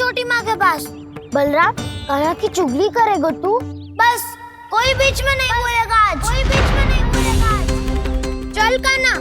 छोटी माँ के पास। बलराम, कान्हा की चुगली करेगा तू? बस, कोई बीच में नहीं बोलेगा आज। कोई बीच में नहीं बोलेगा आज। चल कान्हा।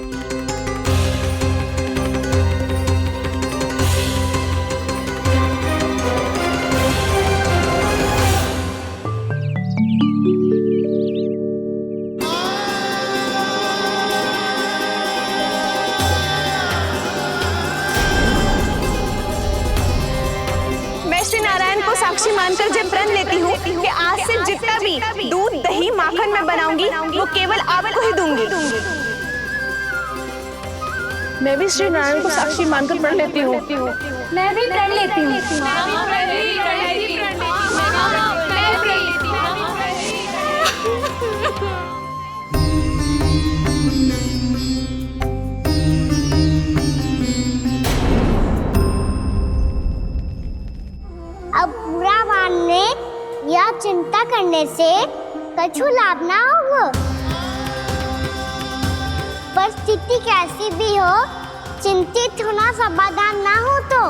श्री नारायण को साक्षी मानकर जब प्रण लेती हूँ कि आज से जितना भी दूध दही माखन मैं बनाऊंगी वो केवल आपको ही दूंगी। मैं भी श्री नारायण को साक्षी मानकर प्रण लेती हूँ। मैं भी प्रण लेती हूँ। अब बुरा मानने या चिंता करने से कछु लाभ ना होगा। परिस्थिति कैसी भी हो, चिंतित होना समाधान ना हो तो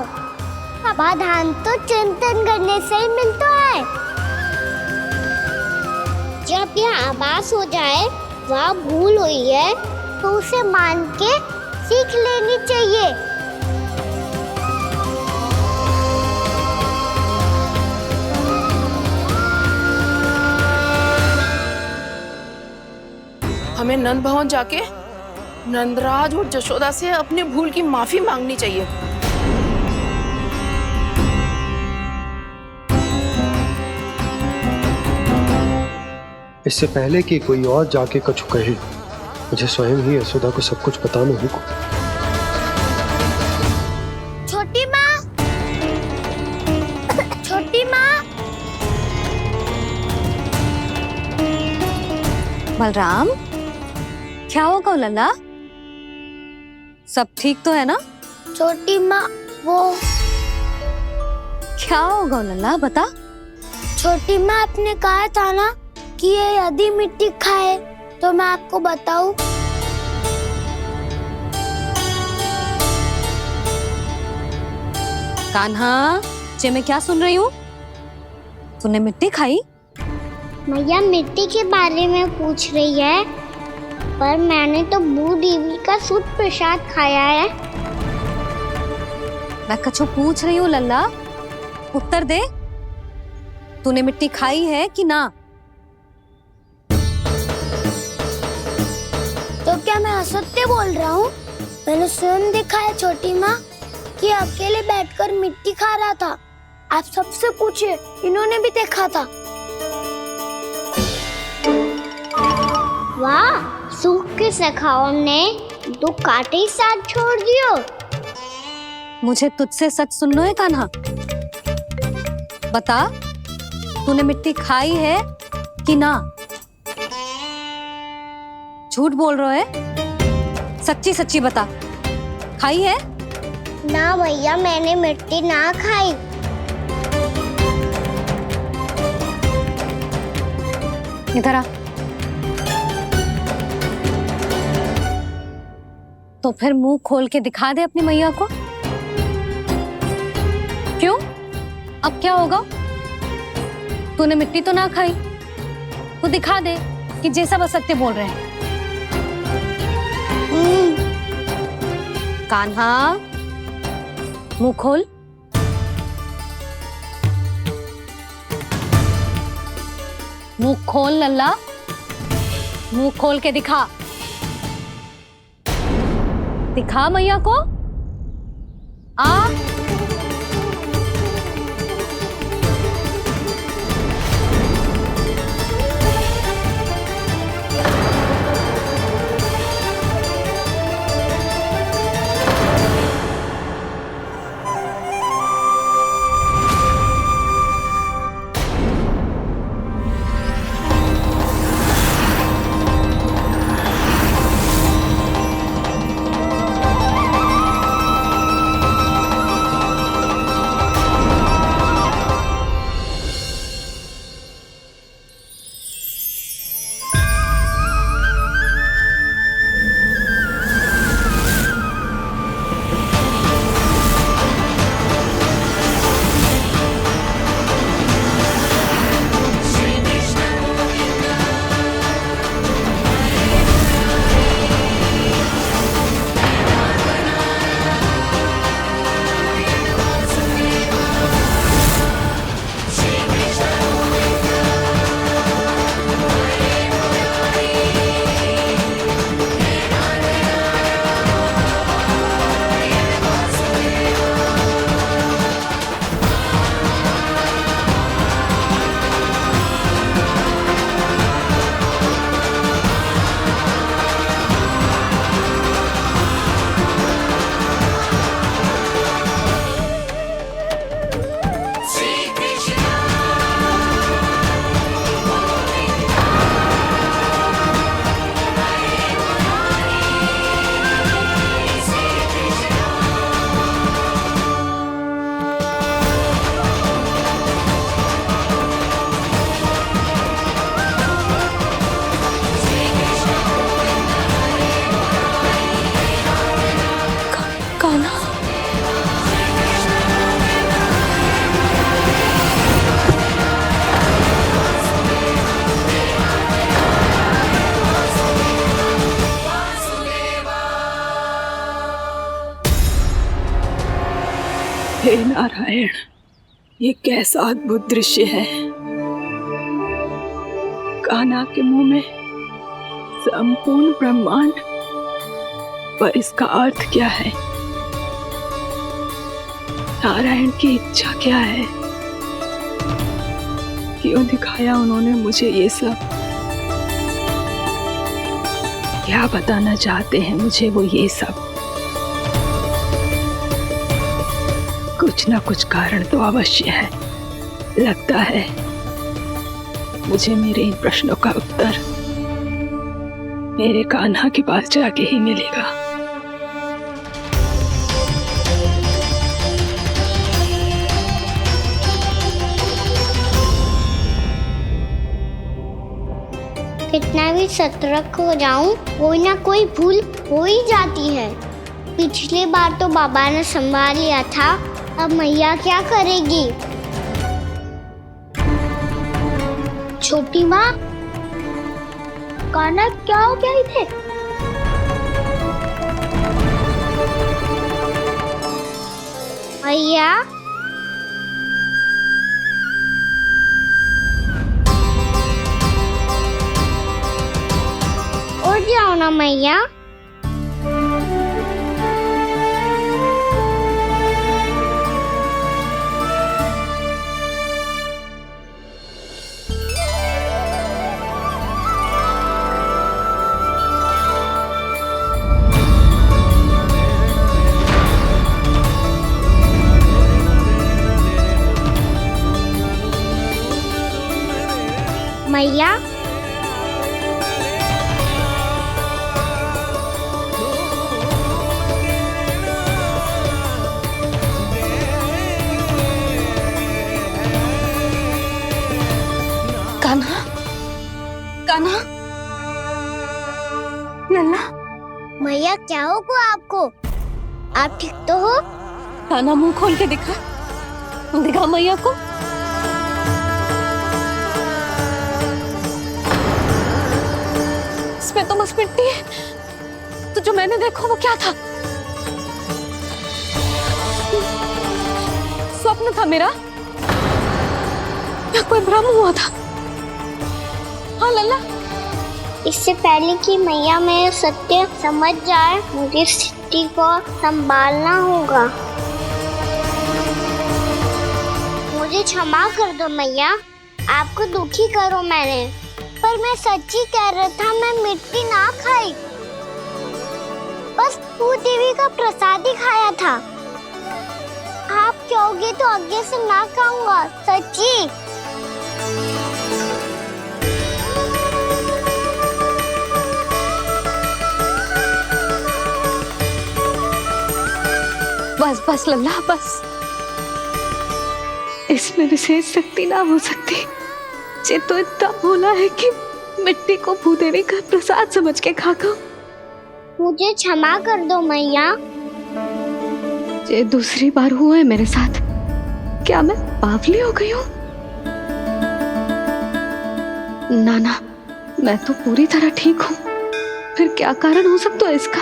समाधान तो चिंतन करने से ही मिलता है। जब यह आभास हो जाए वह भूल हुई है तो उसे मान के सीख लेनी चाहिए। हमें नंद भवन जाके नंदराज और जशोदा से अपनी भूल की माफी मांगनी चाहिए। इससे पहले कि कोई और जाके कछु कहे, मुझे स्वयं ही यशोदा को सब कुछ बताना होगा। छोटी माँ, छोटी माँ। बलराम, क्या होगा लल्ला? सब ठीक तो है ना? छोटी माँ, वो क्या होगा लल्ला, बता। छोटी माँ, आपने कहा था ना कि ये यदि मिट्टी खाए तो मैं आपको बताऊं। कान्हा, जे मैं क्या सुन रही हूँ? तूने मिट्टी खाई? मैया मिट्टी के बारे में पूछ रही है, पर मैंने तो भू देवी का शुद्ध प्रसाद खाया है। मैं कछु पूछ रही हूँ लल्ला, उत्तर दे। तूने मिट्टी खाई है कि ना? तो क्या मैं असत्य बोल रहा हूँ? मैंने स्वयं देखा है छोटी माँ कि अकेले बैठकर मिट्टी खा रहा था। आप सबसे पूछिए, इन्होंने भी देखा था। वाह, सूख के सखाओं ने दो कांटे ही साथ छोड़ दियो। मुझे तुझसे सच सुनना है कान्हा। बता, तूने मिट्टी खाई है कि ना? झूठ बोल रहा है, सच्ची सच्ची बता, खाई है? ना भैया, मैंने मिट्टी ना खाई। इधर आ। तो फिर मुंह खोल के दिखा दे अपनी मैया को। क्यों? अब क्या होगा? तूने मिट्टी तो ना खाई, तो दिखा दे कि जैसा बस सत्य बोल रहे हैं। कान्हा, मुंह खोल। मुंह खोल लल्ला, मुंह खोल के दिखा। दिखा मैया को। आ हे नारायण, ये कैसा अद्भुत दृश्य है। कान्हा के मुंह में संपूर्ण ब्रह्मांड, पर इसका अर्थ क्या है? नारायण की इच्छा क्या है? क्यों दिखाया उन्होंने मुझे ये सब? क्या बताना चाहते हैं मुझे वो ये सब? कुछ ना कुछ कारण तो अवश्य है। लगता है मुझे मेरे इन प्रश्नों का उत्तर मेरे कान्हा के पास जाके ही मिलेगा। कितना भी सतर्क हो जाऊं, कोई ना कोई भूल हो ही जाती है। पिछली बार तो बाबा ने संभाल लिया था, अब मैया क्या करेगी? छोटी माँ, कान्हा क्या हो गया इधर? मैया, उठ जाओ ना मैया। मैया, कान्हा, कान्हा, लल्ला, मैया क्या होगा आपको? आप ठीक तो हो? कान्हा मुंह खोल के दिखा, दिखा मैया को। इसमें तो बस मिट्टी है, तो जो मैंने देखा वो क्या था? स्वप्न था मेरा या कोई भ्रम हुआ था? हाँ लल्ला, इससे पहले कि मैया मेरे सत्य समझ जाए, मुझे स्थिति को संभालना होगा। मुझे क्षमा कर दो मैया, आपको दुखी करो मैंने, पर मैं सच्ची कह रहा था, मैं मिट्टी ना खाई, बस भू देवी का प्रसाद ही खाया था। आप कहोगे तो आगे से ना खाऊंगा, सच्ची। बस बस लल्ला, बस। इसमें विशेष शक्ति ना हो सकती। ये तो इतना भोला है कि मिट्टी को भूदेवी का प्रसाद समझ के खा गो। मुझे क्षमा कर दो मैया। ये दूसरी बार हुआ है मेरे साथ। क्या मैं बावली हो गई हूँ? ना ना, मैं तो पूरी तरह ठीक हूँ। फिर क्या कारण हो सकता है इसका?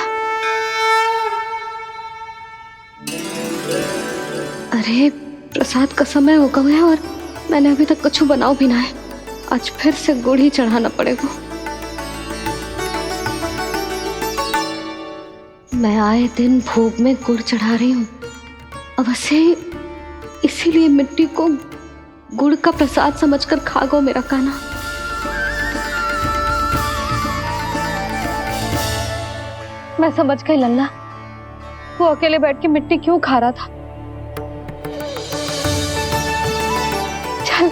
अरे प्रसाद का समय हो गया है और मैंने अभी तक कुछ बनाओ भी ना है। आज फिर से गुड़ ही चढ़ाना पड़ेगा। मैं आए दिन भोग में गुड़ चढ़ा रही हूँ, अवश्य इसीलिए मिट्टी को गुड़ का प्रसाद समझकर खा गो मेरा कान्हा। मैं समझ गई लल्ला, वो अकेले बैठ के मिट्टी क्यों खा रहा था। चल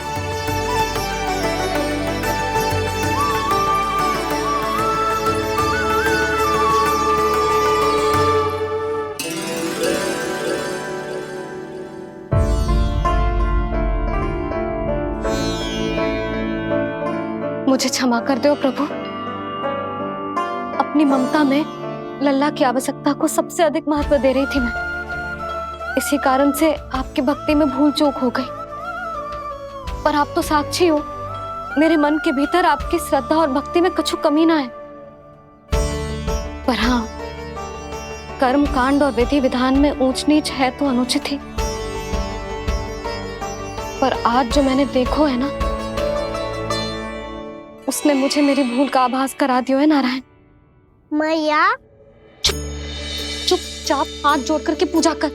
मुझे क्षमा कर दो प्रभु। अपनी ममता में लल्ला की आवश्यकता को सबसे अधिक महत्व दे रही थी मैं। इसी कारण से आपकी भक्ति में भूल चूक हो गई। पर आप तो साक्षी हो, मेरे मन के भीतर आपकी श्रद्धा और भक्ति में कुछ कमी ना है। पर हाँ, कर्म कांड और विधि विधान में ऊंच नीच है तो अनुचित ही। पर आज जो मैंने देखो है ना, उसने मुझे मेरी भूल का आभास करा दिया है नारायण। मैया चुपचाप हाथ जोड़ करके पूजा कर।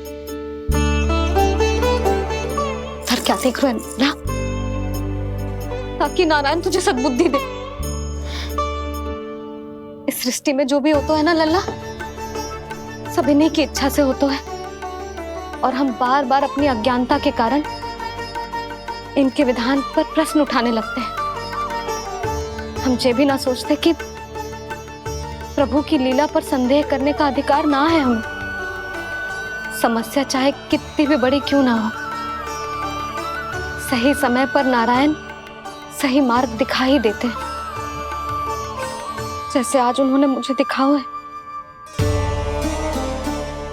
सर क्या देख रहे हैं ना, ताकि नारायण तुझे सद्बुद्धि दे। इस सृष्टि में जो भी होता है ना लल्ला, सब इन्हीं की इच्छा से होता है, और हम बार बार अपनी अज्ञानता के कारण इनके विधान पर प्रश्न उठाने लगते हैं। हम ये भी ना सोचते कि प्रभु की लीला पर संदेह करने का अधिकार ना है हमें। समस्या चाहे कितनी भी बड़ी क्यों ना हो, सही समय पर नारायण सही मार्ग दिखा ही देते हैं, जैसे आज उन्होंने मुझे दिखाओ है।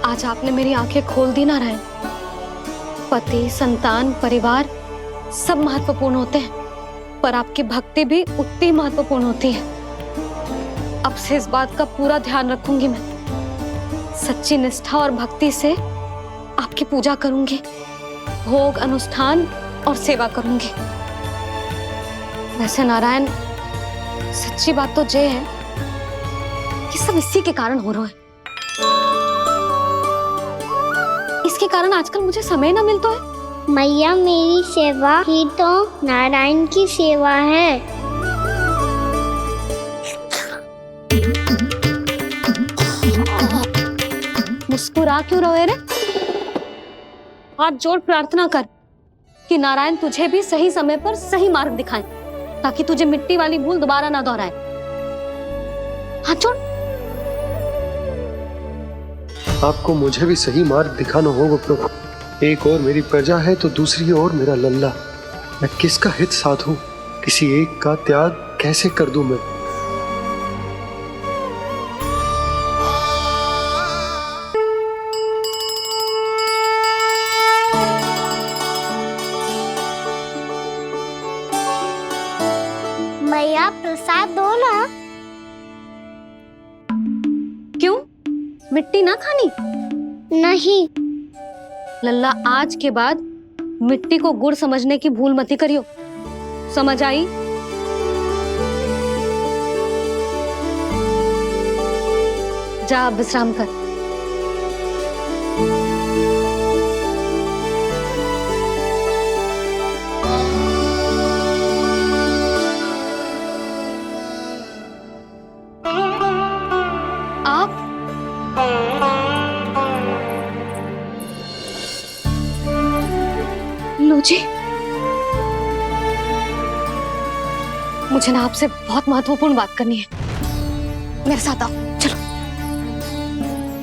आज आपने मेरी आंखें खोल दी नारायण। पति, संतान, परिवार सब महत्वपूर्ण होते हैं, पर आपकी भक्ति भी उतनी महत्वपूर्ण होती है। अब से इस बात का पूरा ध्यान रखूंगी मैं। सच्ची निष्ठा और भक्ति से आपकी पूजा करूंगी, भोग, अनुष्ठान और सेवा करूंगी। वैसे नारायण, सच्ची बात तो ये है कि सब इसी के कारण हो रहा है। इसके कारण आजकल मुझे समय ना मिलता है। मैया, मेरी सेवा ही तो नारायण की सेवा है। मुस्कुरा क्यों रहे रे? हाथ जोड़ प्रार्थना कर कि नारायण तुझे भी सही समय पर सही मार्ग दिखाएं, ताकि तुझे मिट्टी वाली भूल दोबारा ना दोहराए। हाथ जोड़। आपको मुझे भी सही मार्ग दिखाना होगा प्रभु। एक और मेरी प्रजा है तो दूसरी ओर मेरा लल्ला। मैं किसका हित साधूं? किसी एक का त्याग कैसे कर दूं मैं? मैया, प्रसाद दो ना। क्यों? मिट्टी ना खानी? नहीं। लल्ला, आज के बाद मिट्टी को गुड़ समझने की भूल मती करियो। समझ आई? जा विश्राम कर। आप लो जी, मुझे ना आपसे बहुत महत्वपूर्ण बात करनी है। मेरे साथ आओ, चलो।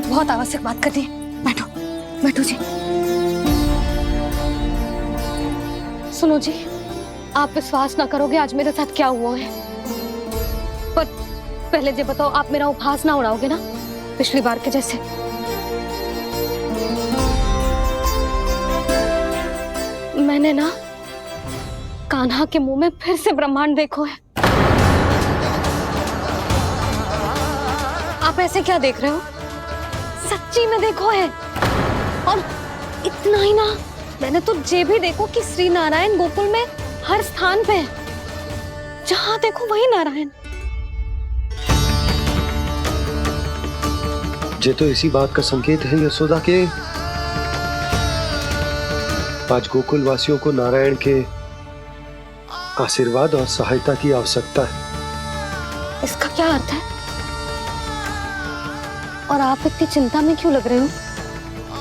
बहुत आवश्यक बात करनी है। बैठो, बैठो जी। सुनो जी, आप विश्वास ना करोगे आज मेरे साथ क्या हुआ है। पर पहले ये बताओ, आप मेरा उपहास ना उड़ाओगे ना, पिछली बार के जैसे? मैंने ना कान्हा के मुंह में फिर से ब्रह्मांड देखो है। आप ऐसे क्या देख रहे हो? सच्ची में देखो है। और इतना ही ना, मैंने तो ये भी देखो कि श्री नारायण गोकुल में हर स्थान पे है। जहां देखो वही नारायण। ये तो इसी बात का संकेत है यशोदा के आज गोकुल वासियों को नारायण के आशीर्वाद और सहायता की आवश्यकता है। इसका क्या अर्थ है? और आप इतनी चिंता में क्यों लग रहे हो?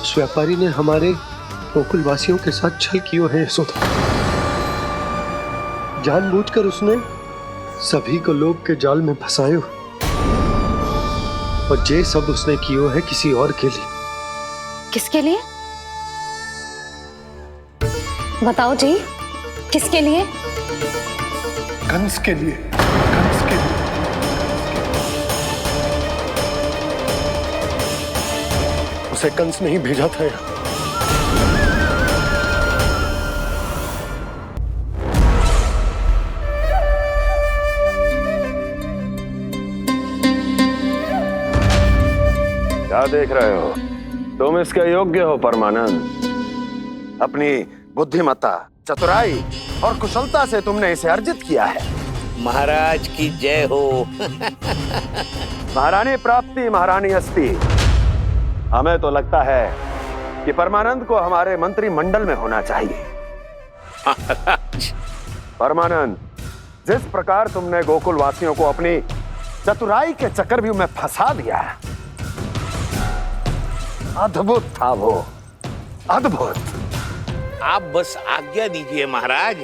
उस व्यापारी ने हमारे गोकुल वासियों के साथ छल किया है यशोदा। जानबूझकर उसने सभी को लोभ के जाल में फंसायो, और ये सब उसने किया है किसी और के लिए। किसके लिए? बताओ जी, किसके लिए? कंस के लिए। कंस के लिए। उसे कंस नहीं भेजा था यहाँ। क्या देख रहे हो? तुम इसके योग्य हो परमानंद। अपनी बुद्धिमत्ता चतुराई और कुशलता से तुमने इसे अर्जित किया है। महाराज की जय हो। महारानी प्राप्ति महारानी अस्ति। हमें तो लगता है कि परमानंद को हमारे मंत्रिमंडल में होना चाहिए। परमानंद, जिस प्रकार तुमने गोकुल वासियों को अपनी चतुराई के चक्रव्यूह में फंसा दिया, अद्भुत था वो, अद्भुत। आप बस आज्ञा दीजिए महाराज,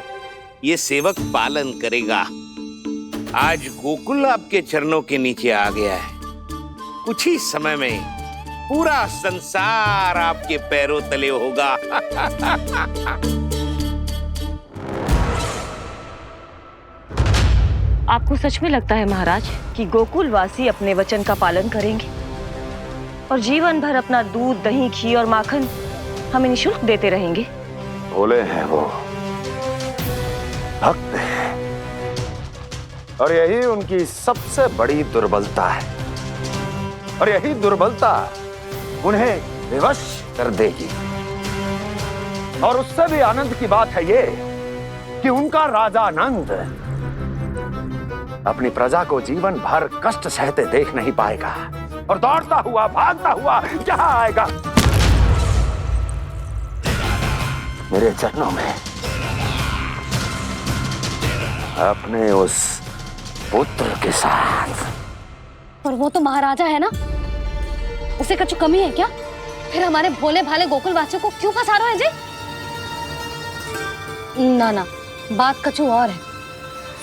ये सेवक पालन करेगा। आज गोकुल आपके चरणों के नीचे आ गया है। कुछ ही समय में पूरा संसार आपके पैरों तले होगा। आपको सच में लगता है महाराज कि गोकुलवासी अपने वचन का पालन करेंगे और जीवन भर अपना दूध, दही, घी और माखन हमें निःशुल्क देते रहेंगे? भोले हैं वो, भक्त हैं, और यही उनकी सबसे बड़ी दुर्बलता है। और यही दुर्बलता उन्हें विवश कर देगी। और उससे भी आनंद की बात है ये कि उनका राजा आनंद अपनी प्रजा को जीवन भर कष्ट सहते देख नहीं पाएगा और दौड़ता हुआ, भागता हुआ यहां आएगा मेरे चरणों में, अपने उस पुत्र के साथ। पर वो तो महाराजा है ना, उसे कुछ कमी है क्या? फिर हमारे भोले भाले गोकुल वासियों को क्यों फंसा रहे हैं जी? ना ना, बात कछु और है।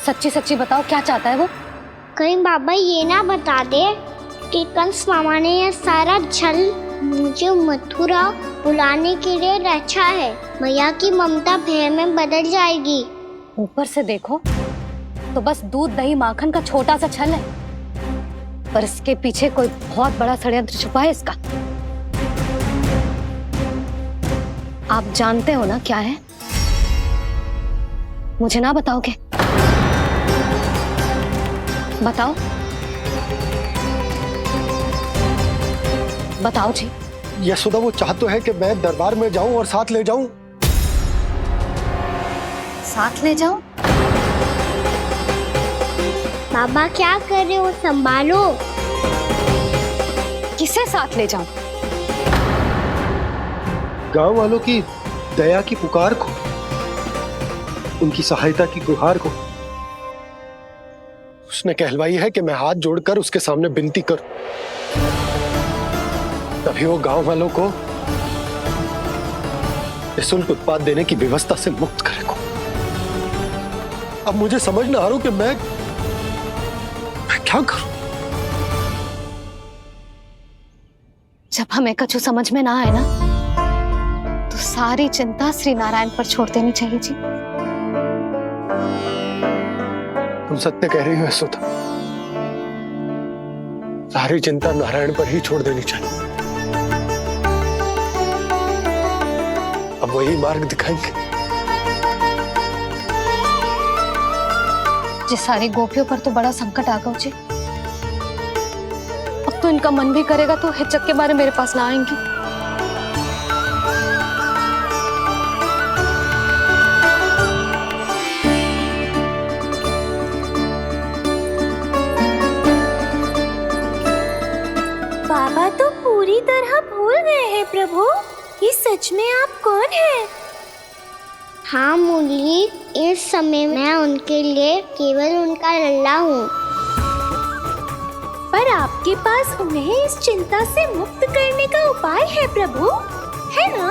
सच्ची सच्ची बताओ, क्या चाहता है वो? कहीं बाबा ये ना बता दे कि कंस मामा ने यह सारा छल मुझे मथुरा बुलाने के लिए रचा है। मैया की ममता भय में बदल जाएगी। ऊपर से देखो तो बस दूध, दही, माखन का छोटा सा छल है, पर इसके पीछे कोई बहुत बड़ा षड्यंत्र छुपा है इसका। आप जानते हो ना क्या है? मुझे ना बताओगे? बताओ बताओ जी। यशोदा, वो चाहते है कि मैं दरबार में जाऊं और साथ ले जाऊं। साथ ले जाऊं? बाबा क्या कर रहे हो, संभालो। किसे साथ ले जाऊं? गांव वालों की दया की पुकार को, उनकी सहायता की गुहार को। उसने कहलवाई है कि मैं हाथ जोड़कर उसके सामने विनती करूं, तभी वो गांव वालों को निःशुल्क उत्पाद देने की व्यवस्था से मुक्त करेगा। अब मुझे समझ ना आ रहा कि मैं क्या करूं। जब हमें कछु समझ में ना आए ना, तो सारी चिंता श्री नारायण पर छोड़ देनी चाहिए जी। तुम सत्य कह रही हो यशोदा, सारी चिंता नारायण पर ही छोड़ देनी चाहिए। अब वही मार्ग दिखाएंगे। जिस सारी गोपियों पर तो बड़ा संकट आ गया जी। अब तो इनका मन भी करेगा तो हिचक के बारे मेरे पास ना आएंगी। बाबा तो पूरी तरह भूल गए हैं प्रभु, ये सच में आप कौन हैं? हाँ मुरली, इस समय मैं उनके लिए केवल उनका लल्ला हूँ। पर आपके पास उन्हें इस चिंता से मुक्त करने का उपाय है प्रभु, है ना?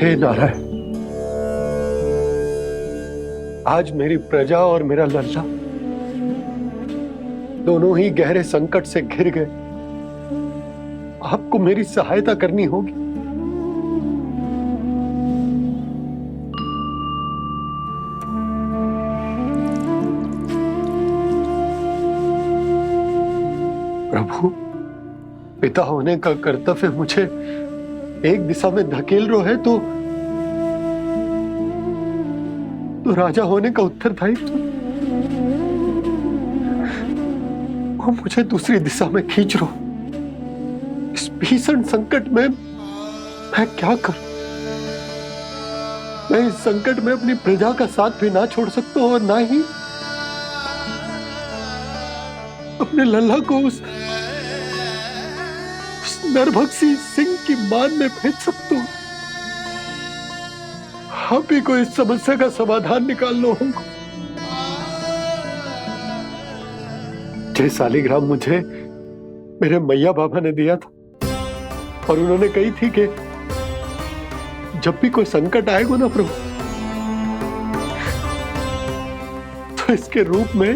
हे नारायण, आज मेरी प्रजा और मेरा लल्ला दोनों ही गहरे संकट से घिर गए। आपको मेरी सहायता करनी होगी। प्रभु, पिता होने का कर्तव्य मुझे एक दिशा में धकेल रहा है तो राजा होने का उत्तरदायित्व वो मुझे दूसरी दिशा में खींच रहा। इस भीषण संकट में मैं क्या करूं? मैं इस संकट में अपनी प्रजा का साथ भी ना छोड़ सकता हूं और ना ही अपने लल्ला को उस नरभक्षी सिंह की मान में भेज सकता हूं। आप ही को इस समस्या का समाधान निकालना होगा। जय सालिग्राम मुझे मेरे मैया बाबा ने दिया था और उन्होंने कही थी कि जब भी कोई संकट आएगा ना प्रभु, तो इसके रूप में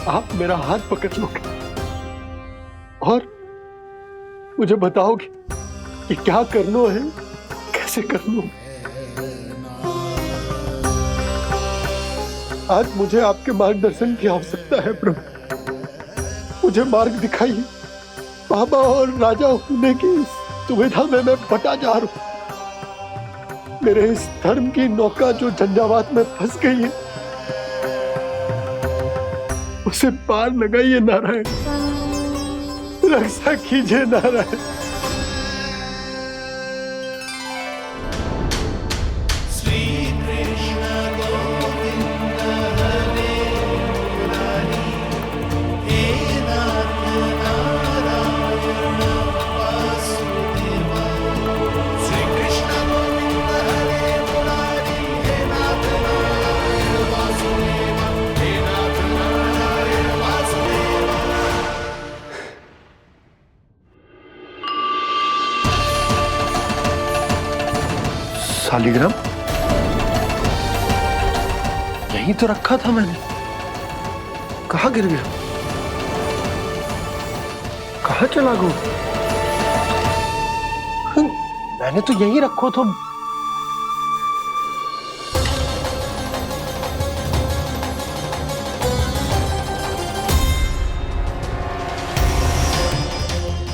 आप मेरा हाथ पकड़ लोगे और मुझे बताओगे कि क्या करना है, कैसे करना है। आज मुझे आपके मार्गदर्शन की आवश्यकता है प्रभु। मुझे मार्ग दिखाइए। बाबा और राजा होने की दुविधा में मैं बटा जा रहा हूं। मेरे इस धर्म की नौका जो झंझावात में फंस गई है, उसे पार लगाइए नारायण, रक्षा कीजिए नारायण। सालिग्राम यहीं तो रखा था मैंने, कहाँ गिर गया, कहाँ चला गया? मैंने तो यहीं रखो था।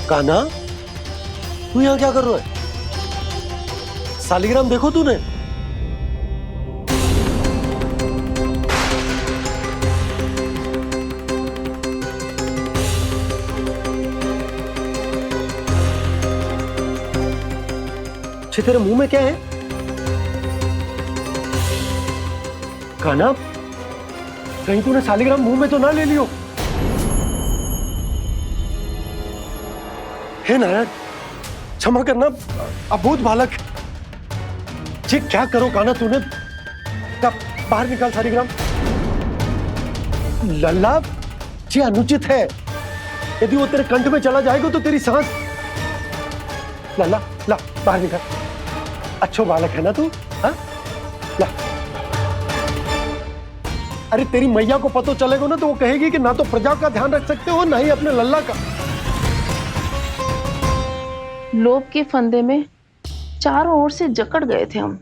कान्हा, तू यहाँ क्या कर रहा है? सालिग्राम देखो तूने? अच्छे, तेरे मुंह में क्या है? कान्हा, कहीं तूने सालिग्राम मुंह में तो ना ले लियो? हे नारायण, क्षमा करना, अबोध बालक। जी क्या करो कान्हा तूने? कब बाहर निकाल सालिग्राम। लल्ला, जी अनुचित है। यदि वो तेरे कंठ में चला जाएगा तो तेरी सांस। लल्ला, ला बाहर निकाल। अच्छो बालक है ना तू? हाँ, ला। अरे तेरी मैया को पता चलेगा ना तो वो कहेगी कि ना तो प्रजा का ध्यान रख सकते हो ना ही अपने लल्ला का। लोभ के फंदे में चारों ओर से जकड़ गए थे हम।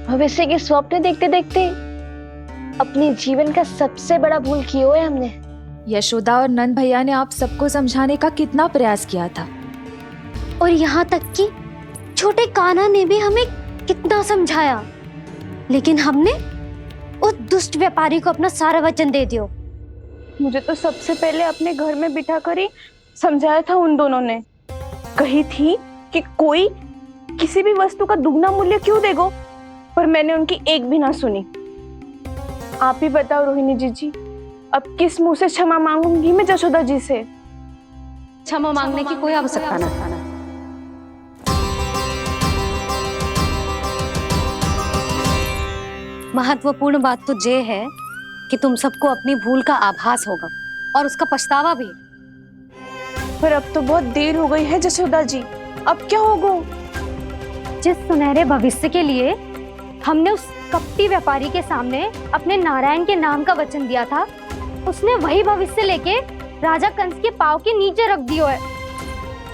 भविष्य के स्वप्न देखते देखते अपने जीवन का सबसे बड़ा भूल किया है हमने। यशोदा और नंद भैया ने आप सबको समझाने का कितना प्रयास किया था, और यहाँ तक कि छोटे कान्हा ने भी हमें कितना समझाया, लेकिन हमने उस दुष्ट व्यापारी को अपना सारा वचन दे दिया। मुझे तो सबसे पहले अपने घर में बिठा कर ही समझाया था उन दोनों ने। कही थी कि कोई किसी भी वस्तु का दुगना मूल्य क्यों देगा, पर मैंने उनकी एक भी ना सुनी। आप ही बताओ रोहिणी जी, अब किस मुंह से क्षमा मांगूंगी मैं जशोदा जी से? क्षमा मांगने की कोई आवश्यकता ना था। महत्वपूर्ण बात तो ये है कि तुम सबको अपनी भूल का आभास होगा और उसका पछतावा भी। पर अब तो बहुत देर हो गई है जशोदा जी, अब क्या होगा? जिस सुनहरे भविष्य के लिए हमने उस कपटी व्यापारी के सामने अपने नारायण के नाम का वचन दिया था, उसने वही भविष्य लेके राजा कंस के पांव के नीचे रख दिया है।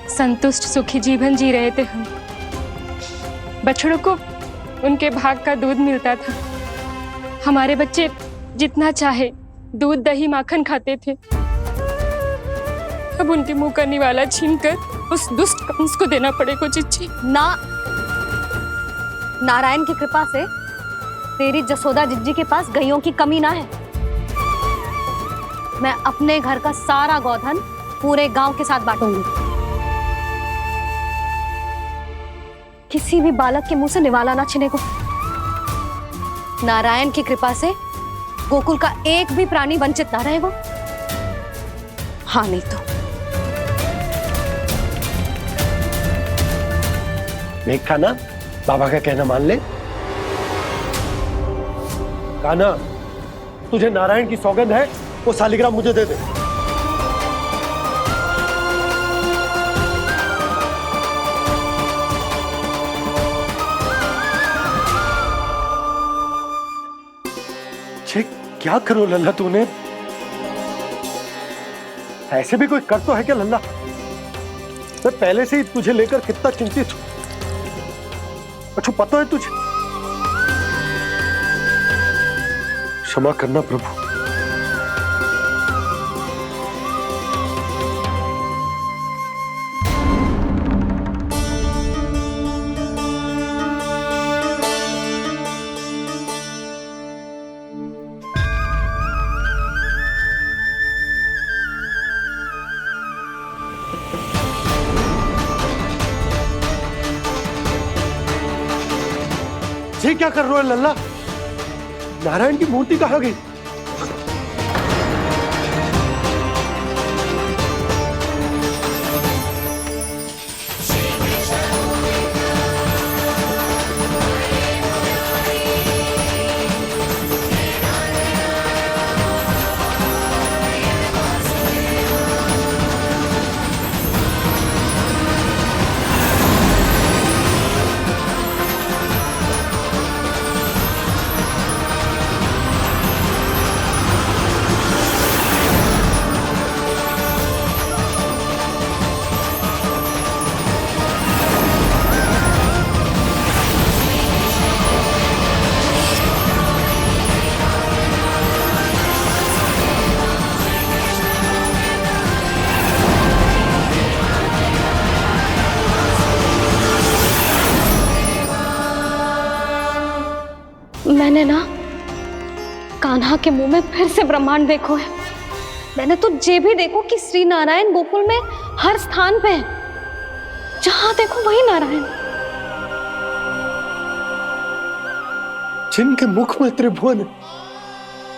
संतुष्ट सुखी जीवन जी रहे थे हम। बछड़ों को उनके भाग का दूध मिलता था। हमारे बच्चे जितना चाहे दूध दही माखन खाते थे। अब उनके मुंह का निवाला छीनकर उस दुष्ट कंस को देना पड़ेगा चिच्ची। ना, नारायण की कृपा से तेरी जसोदा जिज्जी के पास गैयों की कमी ना है। मैं अपने घर का सारा गोधन पूरे गांव के साथ बांटूंगी। किसी भी बालक के मुंह से निवाला ना छिने को। नारायण की कृपा से गोकुल का एक भी प्राणी वंचित ना रहेगा। हाँ नहीं तो देख कान्हा, बाबा का कहना मान ले। कान्हा, तुझे नारायण की सौगंध है, वो शालिग्राम मुझे दे दे। छे, क्या करो लल्ला तूने? ऐसे भी कोई कर तो है क्या लल्ला? मैं पहले से ही तुझे लेकर कितना चिंतित हूं। अच्छा पता है तुझे? क्षमा करना प्रभु। ये क्या कर रहे हो लल्ला? नारायण की मूर्ति कहाँ गई? मैंने ना कान्हा के मुंह में फिर से ब्रह्मांड देखो है। मैंने तो ये भी देखो कि श्री नारायण गोकुल में हर स्थान पे है। जहां देखो वही नारायण। जिनके मुख में त्रिभुवन है,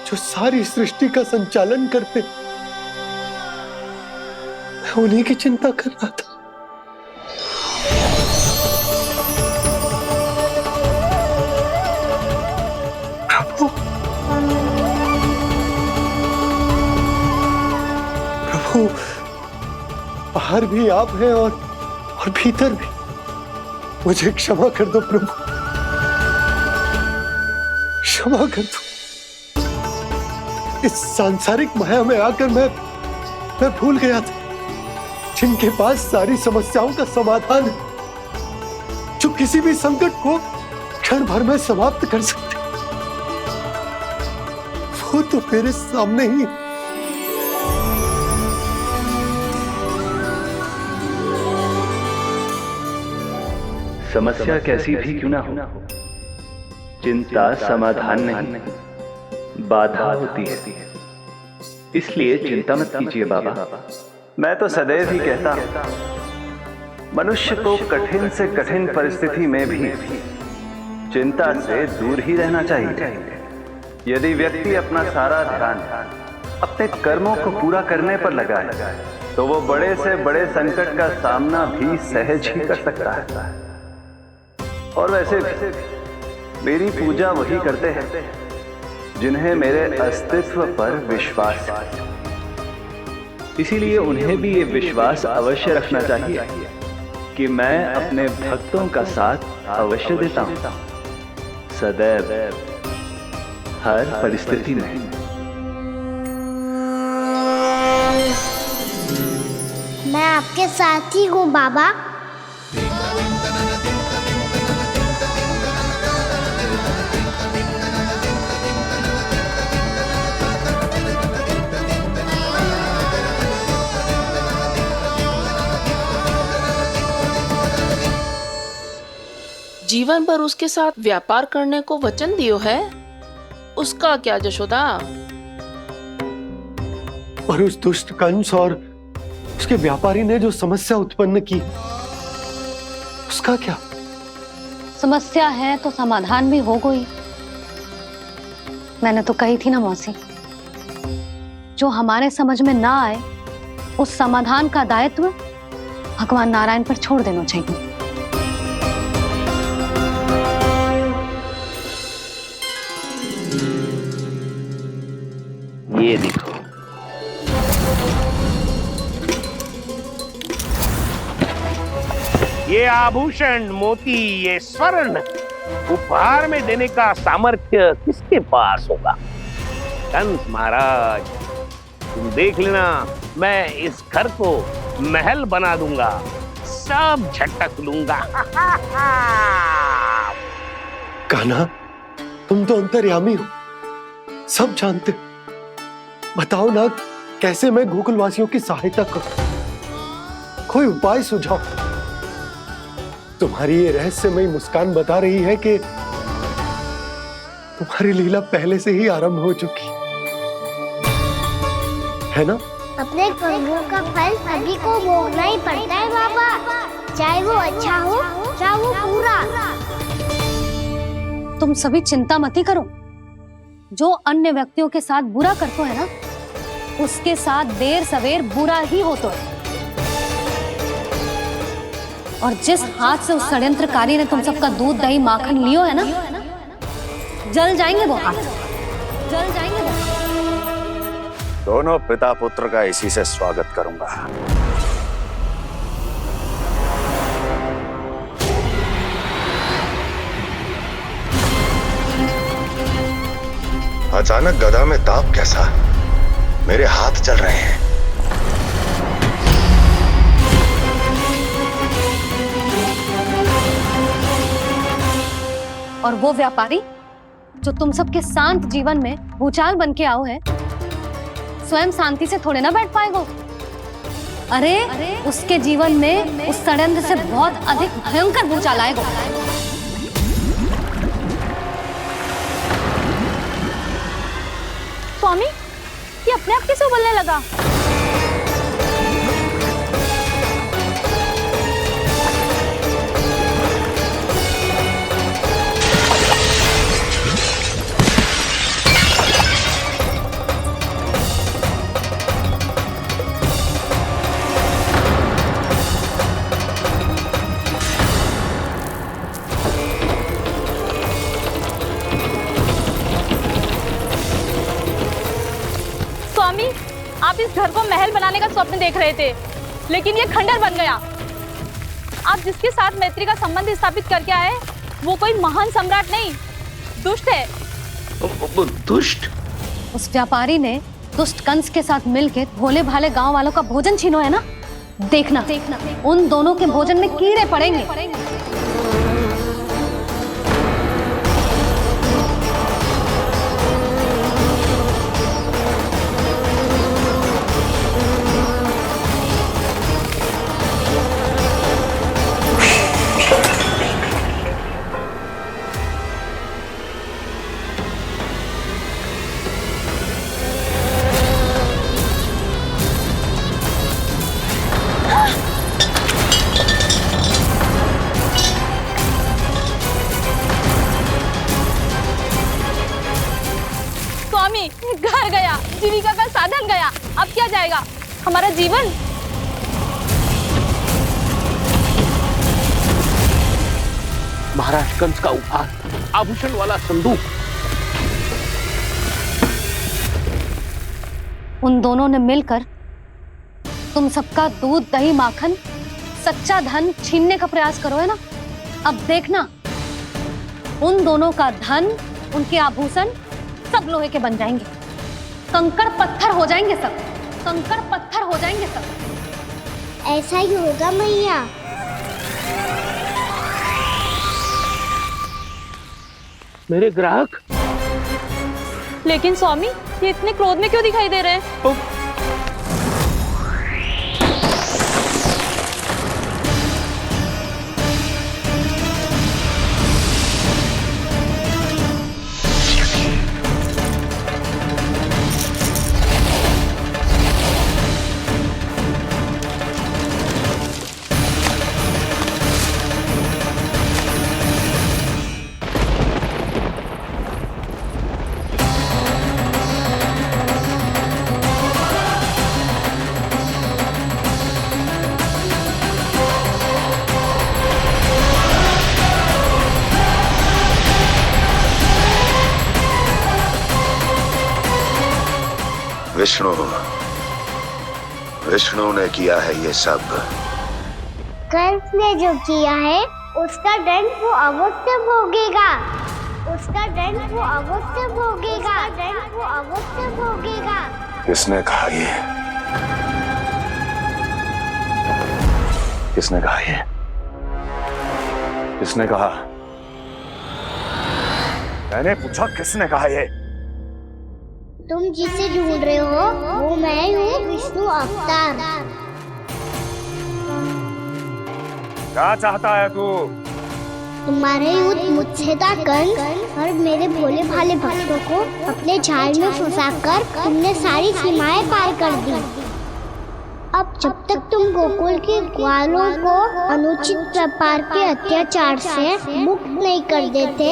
जो सारी सृष्टि का संचालन करते, मैं उन्हीं की चिंता कर रहा था। प्रभु, बाहर भी आप हैं और भीतर भी। मुझे क्षमा कर दो प्रभु, क्षमा कर दो। इस सांसारिक माया में आकर मैं भूल गया था, जिनके पास सारी समस्याओं का समाधान है, जो किसी भी संकट को क्षण भर में समाप्त कर सकते, वो तो मेरे सामने ही। समस्या कैसी भी क्यों ना हो, चिंता समाधान नहीं, बाधा होती है। इसलिए चिंता मत कीजिए बाबा। मैं तो सदैव ही कहता हूं, मनुष्य को कठिन से कठिन परिस्थिति में भी चिंता से दूर ही रहना चाहिए। यदि व्यक्ति अपना सारा ध्यान अपने कर्मों को पूरा करने पर लगाए, तो वो बड़े से बड़े संकट का सामना भी सहज ही कर सकता है। और वैसे भी मेरी पूजा वही करते हैं जिन्हें मेरे अस्तित्व पर विश्वास है। इसीलिए उन्हें भी ये विश्वास अवश्य रखना चाहिए कि मैं अपने भक्तों का साथ अवश्य देता हूं, सदैव, हर परिस्थिति में। मैं आपके साथ ही हूँ बाबा। जीवन भर उसके साथ व्यापार करने को वचन दियो है, उसका क्या जशोदा? और उस दुष्ट कंस और उसके व्यापारी ने जो समस्या उत्पन्न की, उसका क्या? समस्या है तो समाधान भी हो गई। मैंने तो कही थी ना मौसी, जो हमारे समझ में ना आए उस समाधान का दायित्व भगवान नारायण पर छोड़ देना चाहिए। ये देखो, ये आभूषण, मोती, ये स्वर्ण उपहार में देने का सामर्थ्य किसके पास होगा? कंस महाराज, तुम देख लेना, मैं इस घर को महल बना दूंगा, सब झटक लूंगा। कान्हा, तुम तो अंतर्यामी हो, सब जानते हो। बताओ ना, कैसे मैं गोकुलवासियों की सहायता करूं? कोई उपाय सुझाओ। तुम्हारी ये रहस्यमयी मुस्कान बता रही है कि तुम्हारी लीला पहले से ही आरंभ हो चुकी है ना? अपने कर्मों का फल सभी को भोगना ही पड़ता है बाबा, चाहे वो अच्छा हो चाहे वो बुरा। तुम सभी चिंता मत ही करो। जो अन्य व्यक्तियों के साथ बुरा करते है ना, उसके साथ देर सवेर बुरा ही होता है। और जिस हाथ से उस षड्यंत्रकारी ने तुम सबका दूध दही माखन लियो है ना, जल जाएंगे वो हाथ, जल जाएंगे वो। दोनों पिता पुत्र का इसी से स्वागत करूंगा। अचानक गदा में ताप कैसा? मेरे हाथ चल रहे हैं। और वो व्यापारी जो तुम सबके शांत जीवन में भूचाल बन के आओ है, स्वयं शांति से थोड़े ना बैठ पाएगा। अरे उसके जीवन में उस षड्यंत्र से बहुत अधिक भयंकर भूचाल आएगा। स्वामी, ये अपने आप कैसे उबलने लगा? आप इस घर को महल बनाने का स्वप्न देख रहे थे, लेकिन ये खंडर बन गया। आप जिसके साथ मैत्री का संबंध स्थापित करके आए, वो कोई महान सम्राट नहीं, दुष्ट है। दुष्ट? उस व्यापारी ने दुष्ट कंस के साथ मिलकर भोले भाले गांव वालों का भोजन छीनो है ना। देखना उन दोनों के भोजन में कीड़े पड़ेंगे। घर गया, जीविका का साधन गया, अब क्या जाएगा हमारा जीवन? महाराज कंस का उपहार, आभूषण वाला संदूक। उन दोनों ने मिलकर तुम सबका दूध दही माखन सच्चा धन छीनने का प्रयास करो है ना। अब देखना उन दोनों का धन, उनके आभूषण सब लोहे के बन जाएंगे, कंकड़ पत्थर हो जाएंगे सब, कंकड़ पत्थर हो जाएंगे सब। ऐसा ही होगा मैया। मेरे ग्राहक? लेकिन स्वामी, ये इतने क्रोध में क्यों दिखाई दे रहे हैं? विष्णु विष्णु ने किया है ये सब। कंस ने जो किया है उसका दंड वो अवश्य भोगेगा। उसका दंड वो अवश्य भोगेगा। दंड वो अवश्य भोगेगा। किसने कहा ये? किसने कहा ये? किसने कहा? मैंने पूछा किसने कहा ये? तुम जिसे ढूंढ रहे हो वो मैं हूँ, विष्णु अवतार। क्या चाहता है तू? तुम्हारे युद्ध मुझसे था कंस, और मेरे भोले भाले भक्तों को अपने जाल में फंसाकर तुमने सारी सीमाएं पार कर दी। अब जब तक तुम गोकुल के ग्वालों को अनुचित प्रकार के अत्याचार से मुक्त नहीं कर देते,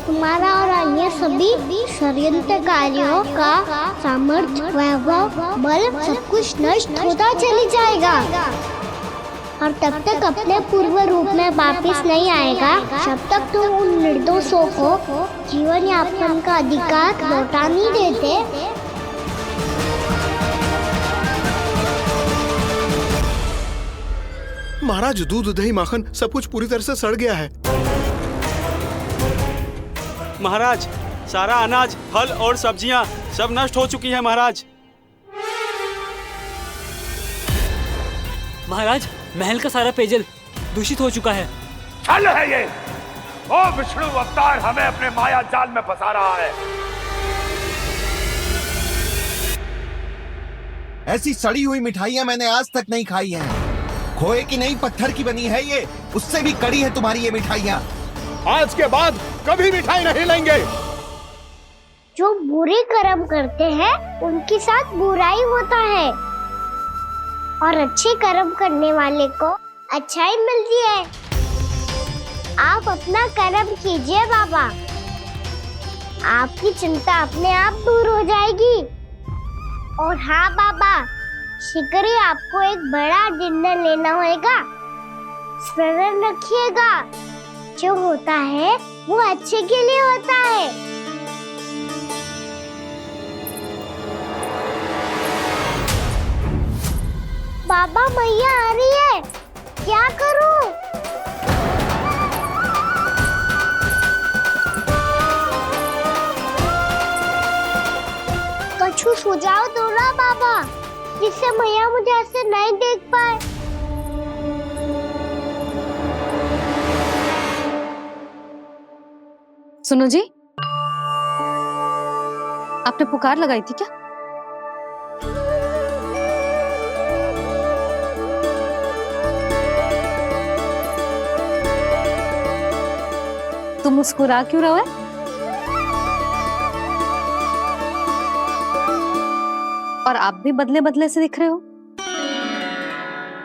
तुम्हारा और अन्य सभी षड्यंत्रकारियों का सामर्थ्य, वैभव, बल सब कुछ नष्ट होता चली जाएगा। और तब तक अपने पूर्व रूप में वापस नहीं आएगा जब तक तुम उन निर्दोषों को जीवन यापन का अधिकार लौटा नहीं देते। महाराज, दूध, दही, माखन सब कुछ पूरी तरह से सड़ गया है। महाराज, सारा अनाज, फल और सब्जियां सब नष्ट हो चुकी हैं महाराज। महाराज, महल का सारा पेयजल दूषित हो चुका है। छल है ये। ओ विष्णु अवतार हमें अपने माया जाल में फंसा रहा है। ऐसी सड़ी हुई मिठाइयां मैंने आज तक नहीं खाई हैं। खोए की नहीं, पत्थर की बनी है ये, उससे भी कड़ी है तुम्हारी ये मिठाइयां। आज के बाद कभी मिठाई नहीं लेंगे। जो बुरे कर्म करते हैं उनके साथ बुराई होता है, और अच्छे कर्म करने वाले को अच्छाई मिलती है। आप अपना कर्म कीजिए बाबा, आपकी चिंता अपने आप दूर हो जाएगी। और हाँ बाबा, शीघ्र ही आपको एक बड़ा निर्णय लेना होगा। स्मरण रखिएगा, जो होता है वो अच्छे के लिए होता है। बाबा, मैया आ रही है, क्या करूं? कछु सुझाव दो ना बाबा, जिससे मैया मुझे ऐसे नहीं देख पाए। सुनो जी, आपने पुकार लगाई थी क्या? तुम मुस्कुरा क्यों रहे हो? और आप भी बदले बदले से दिख रहे हो।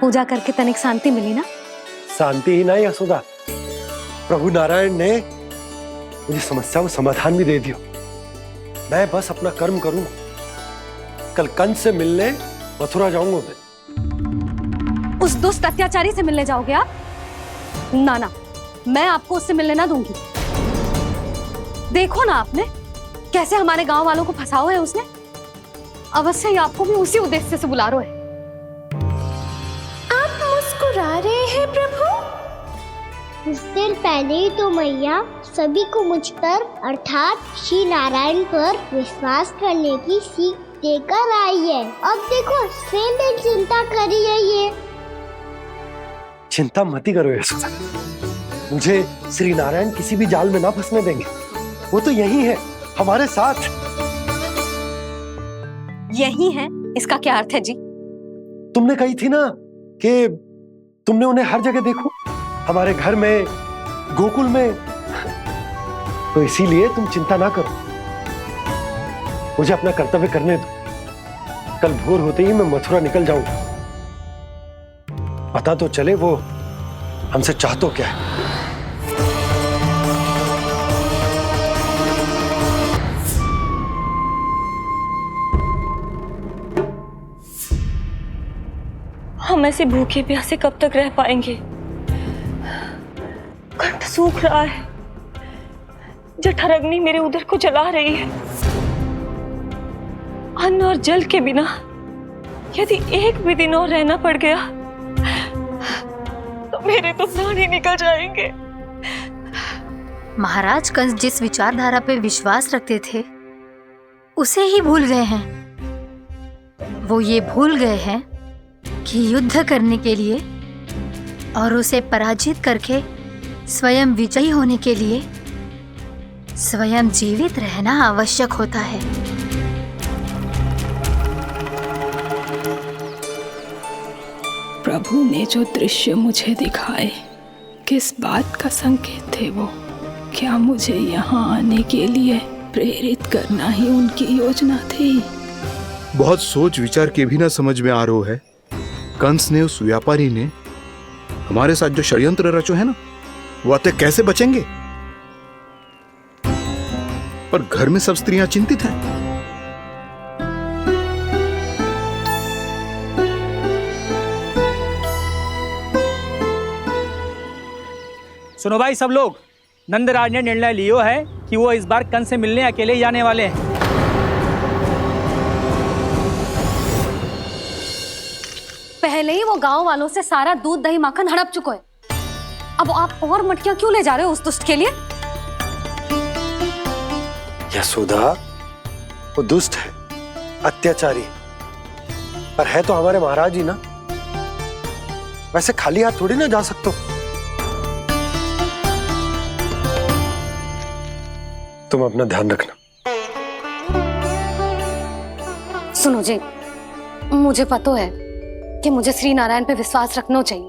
पूजा करके तनिक शांति मिली ना? शांति ही नहीं यशोदा, प्रभु नारायण ने मुझे समस्या को समाधान भी दे दिया। मैं बस अपना कर्म करूंगा। कल कंस से मिलने मथुरा जाऊंगा मैं। उस दुष्ट अत्याचारी से मिलने जाओगे आप? ना ना, मैं आपको उससे मिलने ना दूंगी। देखो ना आपने कैसे हमारे गांव वालों को फंसाओ है उसने। अवश्य ही आपको भी उसी उद्देश्य से बुला रहा है। आप मुस्कुरा रहे हैं प्रभु? कुछ देर पहले ही तो मैया सभी को मुझ पर अर्थात श्री नारायण पर विश्वास करने की सीख देकर आई है। अब देखो स्वयं चिंता करी है ये। चिंता मत ही करो यशोदा, मुझे श्री नारायण किसी भी जाल में ना फंसने देंगे। वो तो यही है हमारे साथ। यही है, इसका क्या अर्थ है जी? तुमने कही थी ना कि तुमने उन्हें हर जगह देखो, हमारे घर में, गोकुल में। तो इसीलिए तुम चिंता ना करो, मुझे अपना कर्तव्य करने दो। कल भोर होते ही मैं मथुरा निकल जाऊंगा। पता तो चले वो हमसे चाहतो क्या है। हम ऐसे भूखे प्यासे कब तक रह पाएंगे? कंठ सूख रहा है, जठराग्नि मेरे उदर को जला रही है। अन्न और जल के बिना यदि एक भी दिन और रहना पड़ गया तो मेरे तो प्राण ही निकल जाएंगे। महाराज कंस जिस विचारधारा पे विश्वास रखते थे उसे ही भूल गए हैं। वो ये भूल गए हैं कि युद्ध करने के लिए और उसे पराजित करके स्वयं विजयी होने के लिए स्वयं जीवित रहना आवश्यक होता है। प्रभु ने जो दृश्य मुझे दिखाए, किस बात का संकेत थे वो? क्या मुझे यहाँ आने के लिए प्रेरित करना ही उनकी योजना थी? बहुत सोच विचार के भी ना समझ में आ रहा है। कंस ने, उस व्यापारी ने हमारे साथ जो षड्यंत्र रचो है ना, वो आते कैसे बचेंगे? पर घर में सब स्त्रियां चिंतित हैं। सुनो भाई सब लोग, नंदराज ने निर्णय लियो है कि वो इस बार कंस से मिलने अकेले ही आने वाले हैं। पहले ही वो गांव वालों से सारा दूध दही माखन हड़प चुके हैं। अब आप और मटकियां क्यों ले जा रहे हो उस दुष्ट के लिए? यशोदा, वो दुष्ट है, अत्याचारी, पर है तो हमारे महाराज ही ना। वैसे खाली हाथ थोड़ी ना जा सकते। तुम अपना ध्यान रखना। सुनो जी, मुझे पता है कि मुझे श्री नारायण पे विश्वास रखना चाहिए,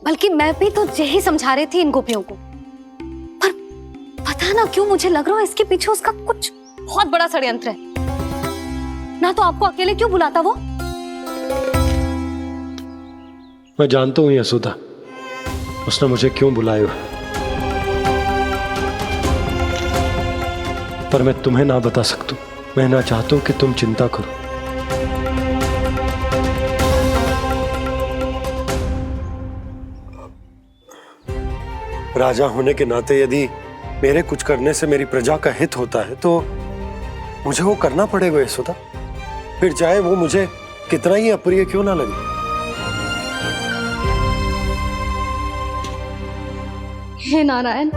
बल्कि मैं भी तो यही समझा रही थी इन गोपियों को। पर पता ना क्यों मुझे लग रहा है इसके पीछे उसका कुछ बहुत बड़ा षड्यंत्र है। ना तो आपको अकेले क्यों बुलाता वो? मैं जानता हूँ यशोदा, उसने मुझे क्यों बुलाया, पर मैं तुम्हें ना बता सकता। मैं ना चाहता हूं कि तुम चिंता करो। राजा होने के नाते यदि मेरे कुछ करने से मेरी प्रजा का हित होता है तो मुझे वो करना पड़ेगा यशोदा, फिर चाहे वो मुझे कितना ही अप्रिय क्यों ना लगे। हे नारायण,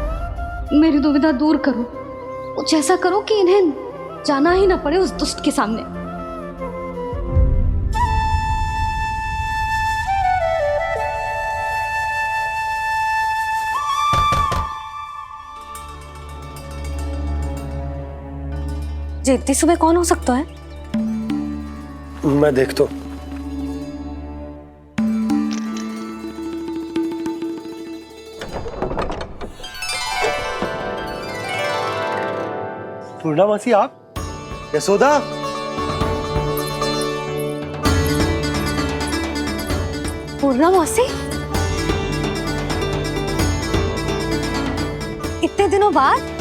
मेरी दुविधा दूर करो। कुछ ऐसा करो कि इन्हें जाना ही ना पड़े उस दुष्ट के सामने। जी इतनी सुबह कौन हो सकता है? मैं देखता हूं। पूर्णा मासी, आप? यशोदा, पूर्णा मासी, इतने दिनों बाद?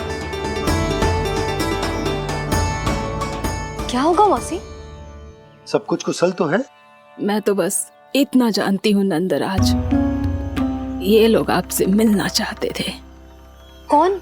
क्या होगा मौसी? सब कुछ कुशल तो है? मैं तो बस इतना जानती हूँ नंदराज, ये लोग आपसे मिलना चाहते थे। कौन?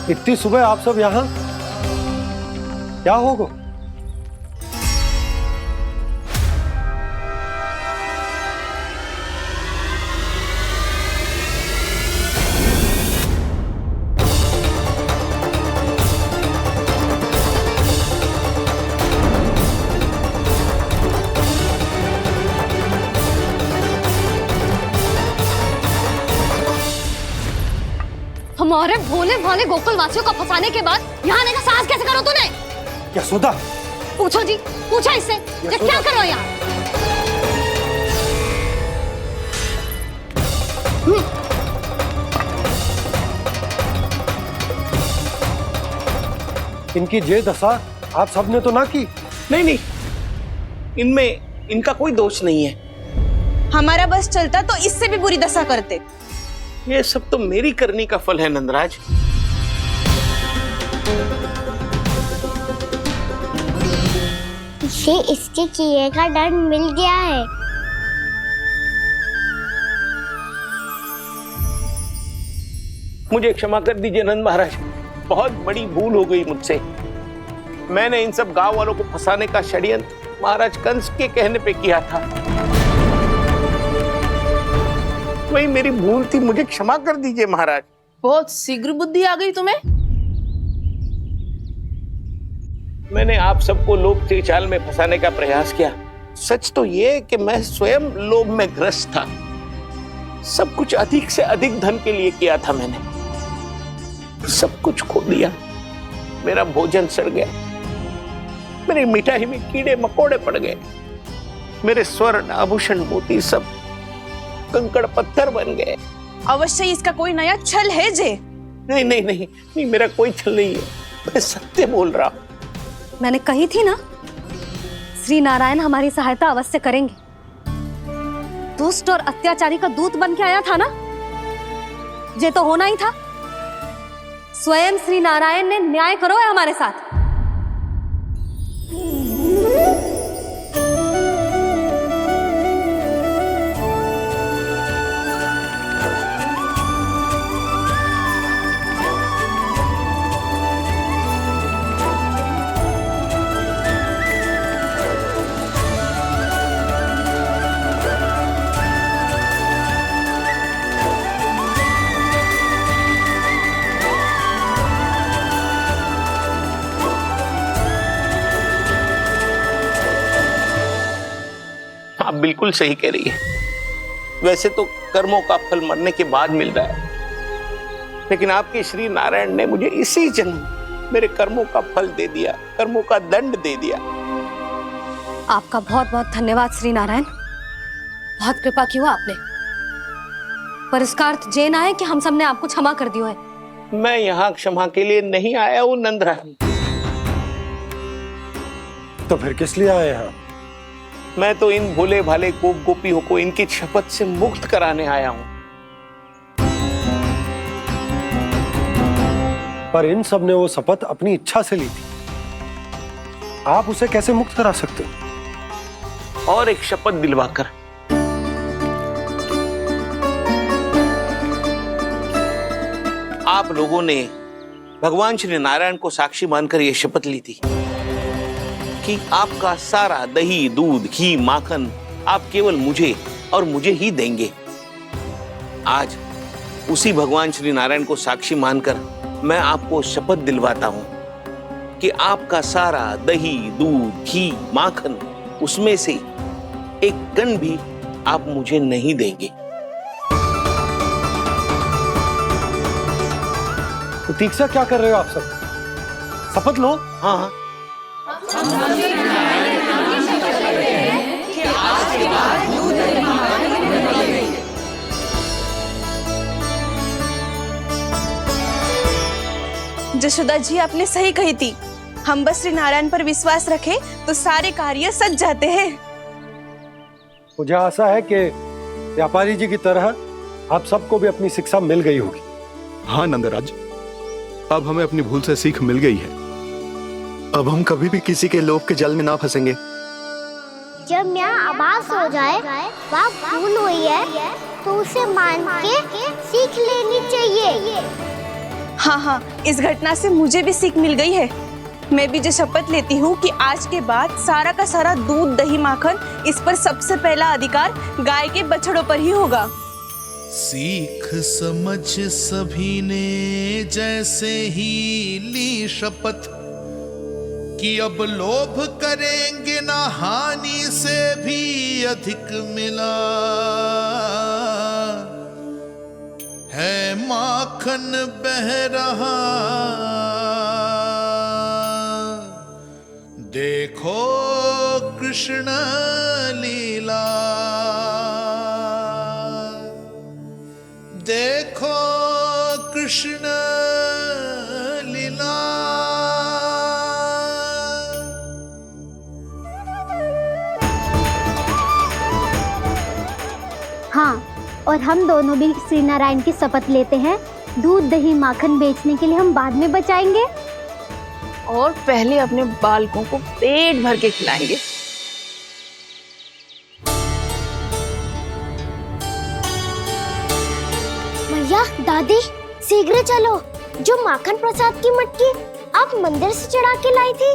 इतनी सुबह आप सब यहाँ? क्या होगा? हमारे भोले भाले गोकुल वासियों को फंसाने के बाद यहाँ आने का साहस कैसे करो तूने? यशोदा, पूछो जी, पूछो इससे, ये क्या करो यहाँ? इनकी ये दशा आप सबने तो ना की? नहीं नहीं, इनमें इनका कोई दोष नहीं है। हमारा बस चलता तो इससे भी बुरी दशा करते। ये सब तो मेरी करनी का फल है नंदराज। इसे इसके किए का दंड मिल गया है। मुझे क्षमा कर दीजिए नंद महाराज, बहुत बड़ी भूल हो गई मुझसे। मैंने इन सब गांव वालों को फंसाने का षड्यंत्र महाराज कंस के कहने पे किया था। वही मेरी भूल थी, मुझे क्षमा कर दीजिए महाराज। बहुत शीघ्र बुद्धि आ गई तुम्हें। मैंने आप सबको लोभ के जाल में फंसाने का प्रयास किया। सच तो ये कि मैं स्वयं लोभ में ग्रस्त था। सब कुछ अधिक से अधिक धन के लिए किया था मैंने। सब कुछ खो दिया। मेरा भोजन सड़ गया, मेरी मिठाई में कीड़े मकोड़े पड़ गए, मेरे स्वर्ण आभूषण मोती सब कंकड़ पत्थर बन गए। अवश्य इसका कोई नया छल है जे। नहीं नहीं नहीं नहीं, मेरा कोई छल नहीं है, मैं सत्य बोल रहा हूं। मैंने कही थी ना, श्री नारायण हमारी सहायता अवश्य करेंगे। दुष्ट और अत्याचारी का दूत बन के आया था ना, ये तो होना ही था। स्वयं श्री नारायण ने न्याय करो है हमारे साथ। आप बिल्कुल सही कह रही है। वैसे तो कर्मों का फल मरने के बाद मिल रहा है, लेकिन आपके श्री नारायण ने मुझे इसी जन्म मेरे कर्मों का फल दे दिया, कर्मों का दंड दे दिया। आपका बहुत बहुत धन्यवाद श्री नारायण, बहुत कृपा की हो आपने। पर इसका अर्थ ये ना है कि हम सब ने आपको क्षमा कर दिया है। मैं यहाँ क्षमा के लिए नहीं आया हूँ नंदरानी। तो फिर किस लिए आए हैं? मैं तो इन भोले भाले गोप गोपियों को इनकी शपथ से मुक्त कराने आया हूं। पर इन सब ने वो शपथ अपनी इच्छा से ली थी, आप उसे कैसे मुक्त करा सकते हो? और एक शपथ दिलवाकर। आप लोगों ने भगवान श्री नारायण को साक्षी मानकर यह शपथ ली थी कि आपका सारा दही, दूध, घी, माखन आप केवल मुझे और मुझे ही देंगे। आज उसी भगवान श्री नारायण को साक्षी मानकर मैं आपको शपथ दिलवाता हूं कि आपका सारा दही, दूध, घी, माखन उसमें से एक कण भी आप मुझे नहीं देंगे। प्रतीक्षा क्या कर रहे हो आप सब? शपथ लो। हाँ हाँ, जशोदा जी आपने सही कही थी। हम बस श्री नारायण पर विश्वास रखें तो सारे कार्य सच जाते हैं। मुझे आशा है कि व्यापारी जी की तरह आप सबको भी अपनी शिक्षा मिल गई होगी। हाँ नंदराज, अब हमें अपनी भूल से सीख मिल गई है। अब हम कभी भी किसी के लोभ के जल में ना फंसेंगे। जब यहाँ आभास हो जाए वहाँ भूल हुई है तो उसे मान के सीख लेनी चाहिए। हाँ हाँ, इस घटना से मुझे भी सीख मिल गई है। मैं भी जो शपथ लेती हूँ कि आज के बाद सारा का सारा दूध, दही, माखन इस पर सबसे पहला अधिकार गाय के बछड़ों पर ही होगा। सीख समझ सभी ने जैसे ही ली शपथ कि अब लोभ करेंगे ना हानि से भी अधिक मिला है, माखन बह रहा देखो कृष्ण लीला, देखो कृष्ण लीला। हाँ, और हम दोनों भी श्री नारायण की शपथ लेते हैं, दूध दही माखन बेचने के लिए हम बाद में बचाएंगे और पहले अपने बालकों को पेट भर के खिलाएंगे। भैया दादी शीघ्र चलो, जो माखन प्रसाद की मटकी आप मंदिर से चढ़ा के लाई थी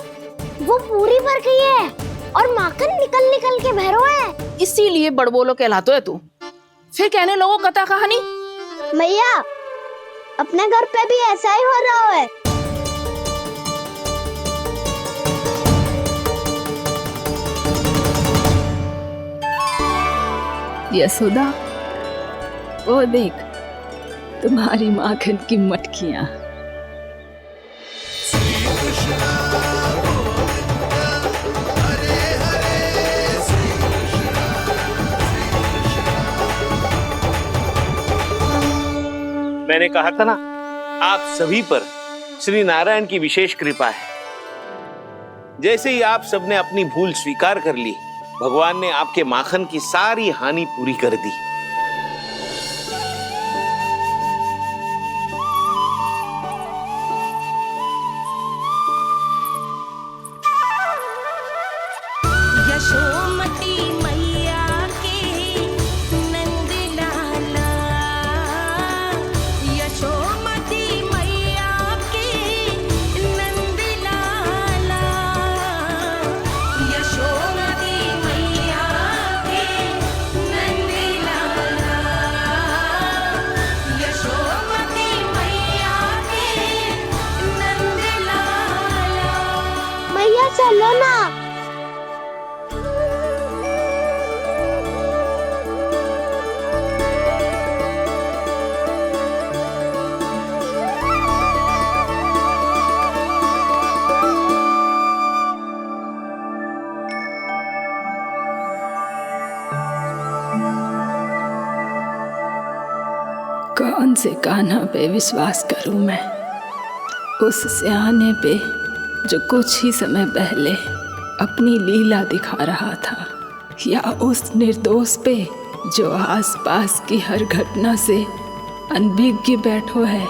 वो पूरी भर गई है और माखन निकल निकल के भरो है। इसीलिए बड़बोलो कहलाते है तू। फिर कहने लोगों कथा कहानी। भैया अपने घर पे भी ऐसा ही हो रहा है। यशोदा, वो देख तुम्हारी माखन की मटकियां। मैंने कहा था ना, आप सभी पर श्री नारायण की विशेष कृपा है। जैसे ही आप सबने अपनी भूल स्वीकार कर ली, भगवान ने आपके माखन की सारी हानि पूरी कर दी। यशोमती मैया के नंद लाला, यशोमती मैया के नंद लाला, यशोमती मैया के नंद लाला, यशोमती मैया के नंद लाला। मैया चलो ना। कौन से कान्हा पे विश्वास करूं मैं? उस सियाने पे जो कुछ ही समय पहले अपनी लीला दिखा रहा था, या उस निर्दोष पे जो आसपास की हर घटना से अनभिज्ञ बैठो है?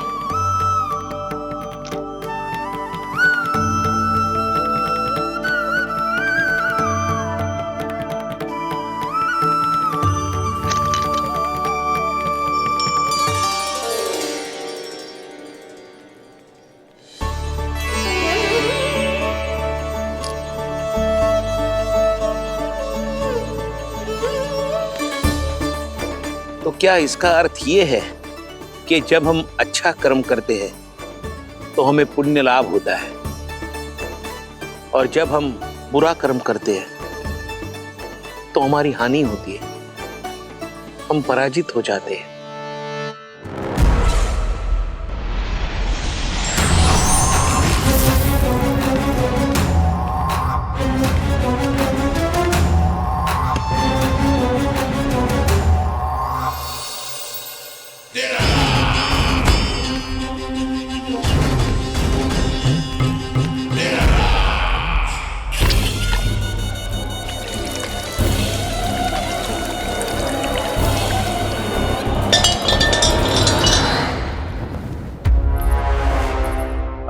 तो क्या इसका अर्थ ये है कि जब हम अच्छा कर्म करते हैं तो हमें पुण्य लाभ होता है, और जब हम बुरा कर्म करते हैं तो हमारी हानि होती है, हम पराजित हो जाते हैं?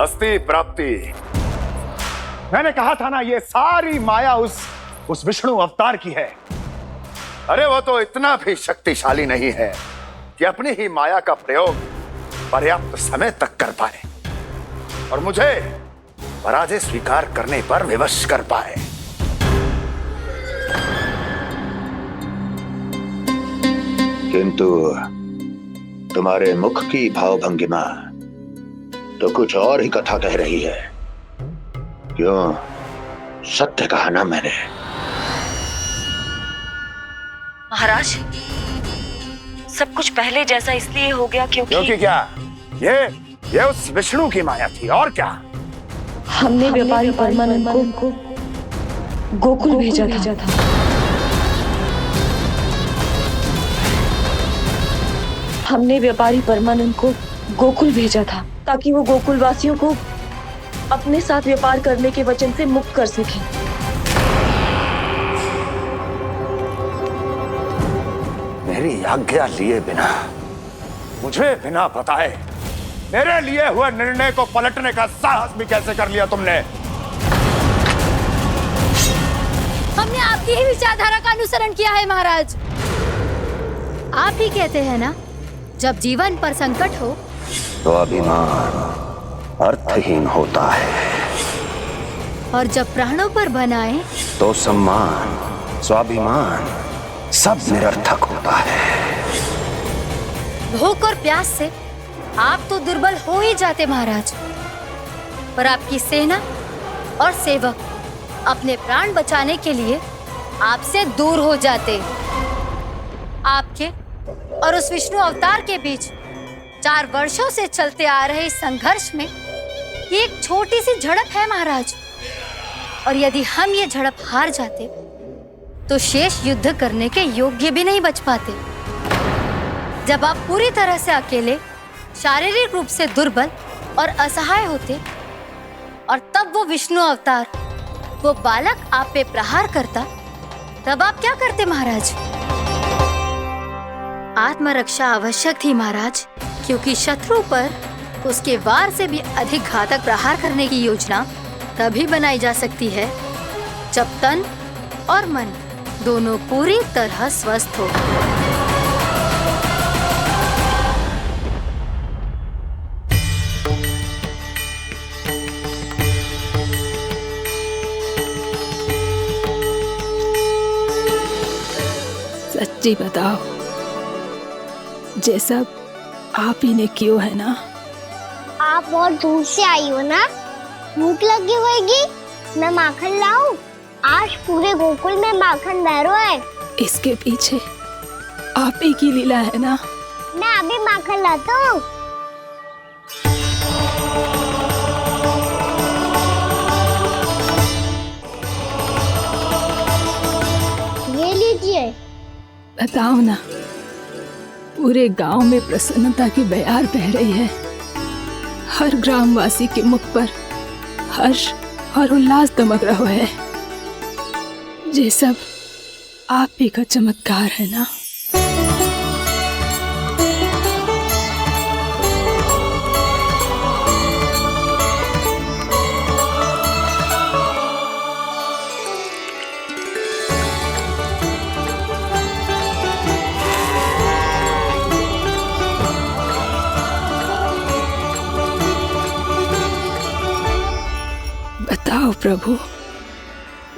अस्ति प्राप्ति। मैंने कहा था ना, ये सारी माया उस विष्णु अवतार की है। अरे वो तो इतना भी शक्तिशाली नहीं है कि अपनी ही माया का प्रयोग पर्याप्त समय तक कर पाए और मुझे पराजय स्वीकार करने पर विवश कर पाए। किंतु तुम्हारे मुख की भावभंगिमा तो कुछ और ही कथा कह रही है। क्यों? सत्य कहा ना मैंने। महाराज, सब कुछ पहले जैसा इसलिए हो गया क्योंकि क्या? ये उस विष्णु की माया थी, और क्या? हमने व्यापारी परमानंद को गोकुल भेजा था। हमने व्यापारी परमानंद को गोकुल भेजा था ताकि वो गोकुल वासियों को अपने साथ व्यापार करने के वचन से मुक्त कर सके। मेरी आज्ञा लिए बिना, मुझे बिना बताए मेरे लिए हुए निर्णय को पलटने का साहस भी कैसे कर लिया तुमने? हमने आपकी ही विचारधारा का अनुसरण किया है महाराज। आप ही कहते हैं ना, जब जीवन पर संकट हो तो अभिमान अर्थहीन होता है, और जब प्राणों पर बनाए तो सम्मान स्वाभिमान सब निरर्थक होता है। भूख और प्यास से आप तो दुर्बल हो ही जाते महाराज, पर आपकी सेना और सेवक अपने प्राण बचाने के लिए आपसे दूर हो जाते। आपके और उस विष्णु अवतार के बीच 4 वर्षों से चलते आ रहे इस संघर्ष में ये एक छोटी सी झड़प है महाराज, और यदि हम ये झड़प हार जाते तो शेष युद्ध करने के योग्य भी नहीं बच पाते। जब आप पूरी तरह से अकेले, शारीरिक रूप से दुर्बल और असहाय होते, और तब वो विष्णु अवतार, वो बालक आप पे प्रहार करता, तब आप क्या करते महाराज? आत्मरक्षा आवश्यक थी महाराज, क्योंकि शत्रु पर उसके वार से भी अधिक घातक प्रहार करने की योजना तभी बनाई जा सकती है जब तन और मन दोनों पूरी तरह स्वस्थ हो। सच्ची बताओ, जैसा आप ही ने कियो है ना? आप बहुत दूर से आई हो ना, भूख लगी होगी, मैं माखन लाऊं? आज पूरे गोकुल में माखन बह रहा है। इसके पीछे आप ही की लीला है ना? मैं अभी माखन लाता हूँ। ये लीजिए। बताओ ना, पूरे गांव में प्रसन्नता की बयार बह रही है। हर ग्रामवासी के मुख पर हर्ष और उल्लास दमक रहा है। ये सब आप ही का चमत्कार है ना? बताओ प्रभु,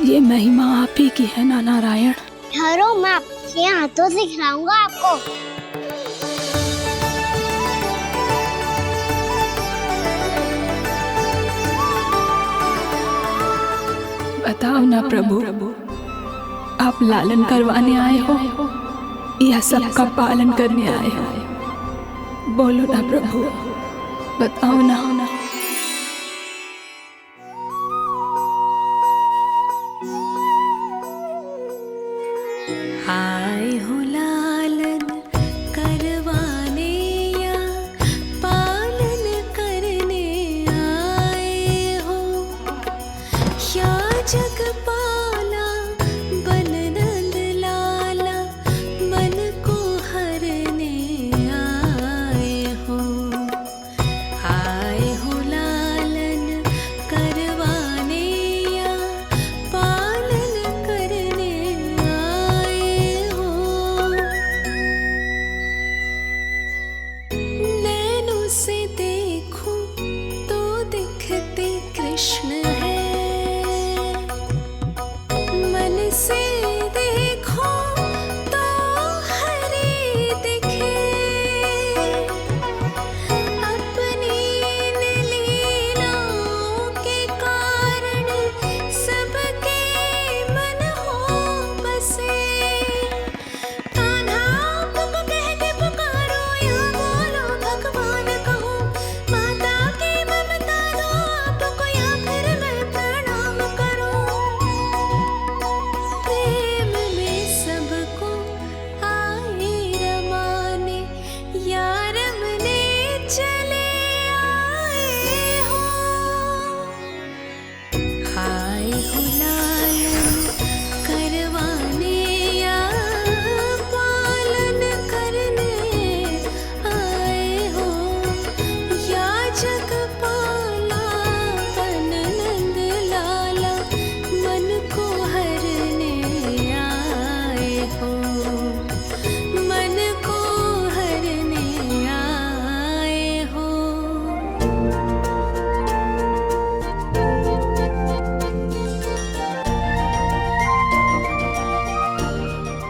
ये महिमा आप ही की है ना नारायण? ठहरो, मैं आपके हाथों से खिलाऊंगा आपको। बताओ ना प्रभु, आप लालन करवाने आए हो या सबका पालन करने आए हो? बोलो ना प्रभु, बताओ ना। आए हो लालन करवाने या पालन करने आए हो, या जगपाला बन नंद लाला मन को हरने आए हो। आए हो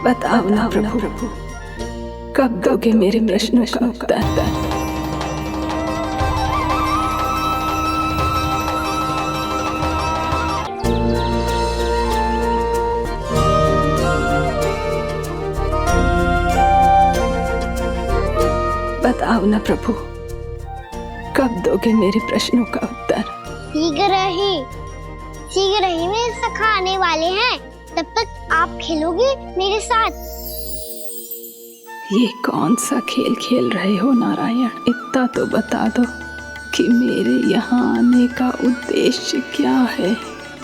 बताओ ना प्रभु, कब दोगे मेरे प्रश्नों का उत्तर? बताओ ना प्रभु, कब दोगे मेरे प्रश्नों का उत्तर? शीघ्र ही मेरे सखा आने वाले हैं, तब तक आप खेलोगे मेरे साथ। ये कौन सा खेल खेल रहे हो नारायण? इतना तो बता दो कि मेरे यहाँ आने का उद्देश्य क्या है?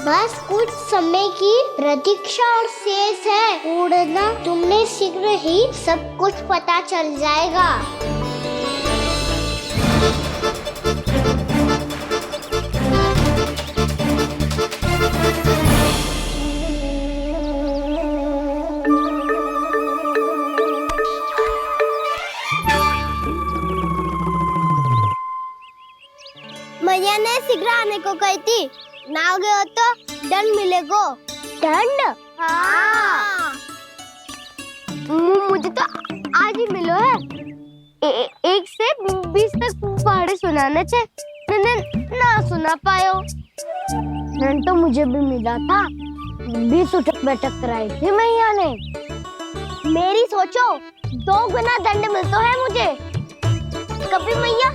बस कुछ समय की प्रतीक्षा और शेष है। उड़ना तुमने शीघ्र ही सब कुछ पता चल जाएगा। मैया ने शीघ्र आने को कही थी, ना हो गए तो दंड मिलेगा। दंड? हाँ। मुझे तो आज ही मिलो है। 1 से 20 तक पहाड़े सुनाने थे, ना सुना पायो। दंड तो मुझे भी मिला था, 20 उठक बैठक कराई थी मैया ने। मेरी सोचो, 2 गुना दंड मिलता है मुझे। कभी मैया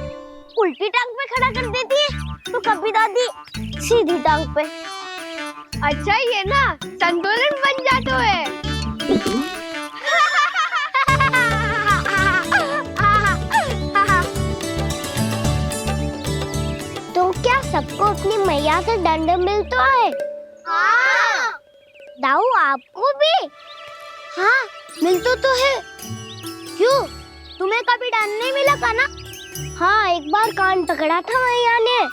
उल्टी टांग पे खड़ा कर देती है, तो कभी दादी सीधी टांग पे। अच्छा ये ना संतुलन बन जाता है। तो क्या सबको अपनी मैया से दंड मिलता है? हाँ। दाऊ आपको भी? हाँ मिलता तो है। क्यों, तुम्हें कभी दंड नहीं मिला का ना? हाँ, एक बार कान पकड़ा था मैया ने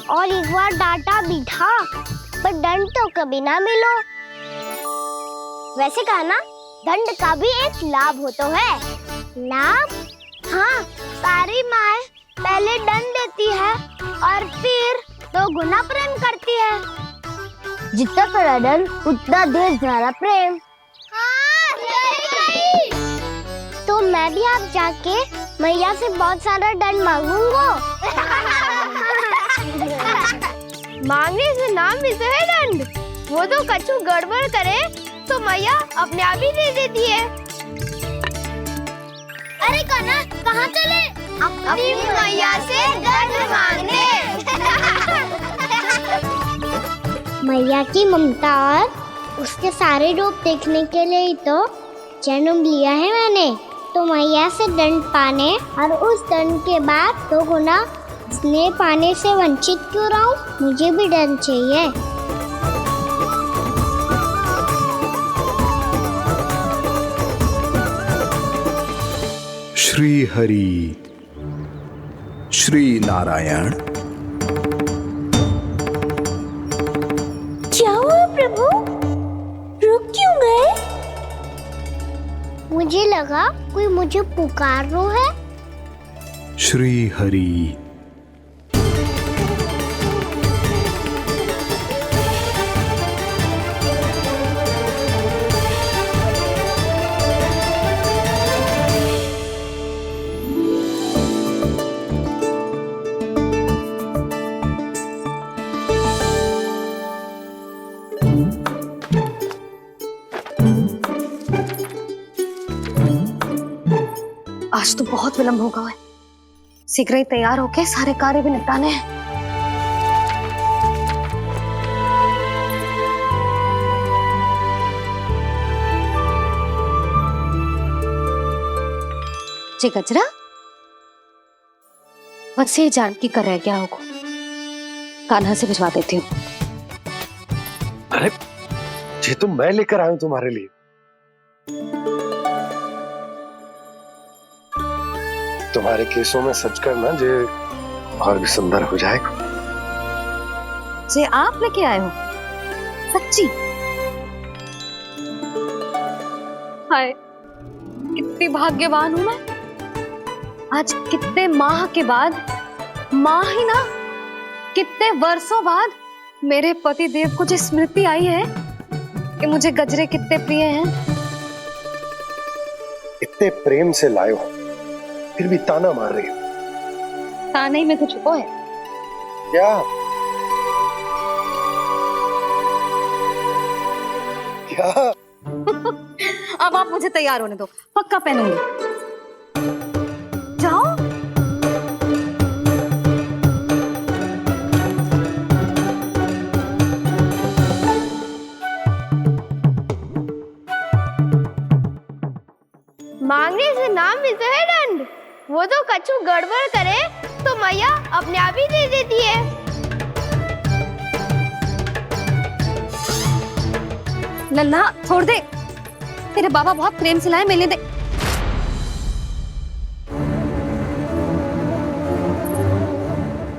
और एक बार डांटा भी था, पर दंड तो कभी ना मिलो। वैसे कहा ना, दंड का भी एक लाभ होता है। लाभ? हाँ, सारी माँ पहले दंड देती है और फिर 2 गुना प्रेम करती है। जितना बड़ा दंड उतना ढेर सारा प्रेम। हाँ, सही कही। तो मैं भी आप जाके मैया से बहुत सारा दंड मांगूंगा। मांगने से ना मिलता है दंड, वो तो कछु गड़बड़ करे तो मैया अपने आप ही दे देती है। अरे कना, कहाँ चले? अपनी मैया से दंड मांगने। मैया की ममता और उसके सारे रूप देखने के लिए ही तो जन्म लिया है मैंने। तो मैया से दंड पाने और उस दंड के बाद 2 गुना स्नेह पाने से वंचित क्यों रहूं? मुझे भी दंड चाहिए। श्री हरि, श्री नारायण। क्या हुआ प्रभु? रुक क्यों गए? मुझे लगा कोई मुझे पुकार रहा है। श्री हरि। आज तो बहुत विलंब होगा है। शीघ्र ही तैयार होके सारे कार्य भी निपटाने हैं। जी गजरा, बस ये जान की कर रह गया होगा, कान्हा से भिजवा देती हूँ। अरे ये तो मैं लेकर आया हूं तुम्हारे लिए। तुम्हारे केसों में सच करना जे और भी सुंदर हो जाएगा। जे आप लेके आए हो? सच्ची? हाय, कितनी भाग्यवान हूं मैं। आज कितने माह के बाद, माह ही ना, कितने वर्षों बाद मेरे पति देव को जो स्मृति आई है कि मुझे गजरे कितने प्रिय हैं। इतने प्रेम से लाए हो, फिर भी ताना मार रही हो। ताने में कुछ छुपो है क्या? क्या? अब आप मुझे तैयार होने दो, पक्का पहनूंगी। जाओ। मांगने से नाम मिलता है दंड। वो तो कछु गड़बड़ करे तो मैया अपने आप ही दे देती है। लल्ला छोड़ दे, तेरे बाबा बहुत प्रेम से लाए, मिलने दे।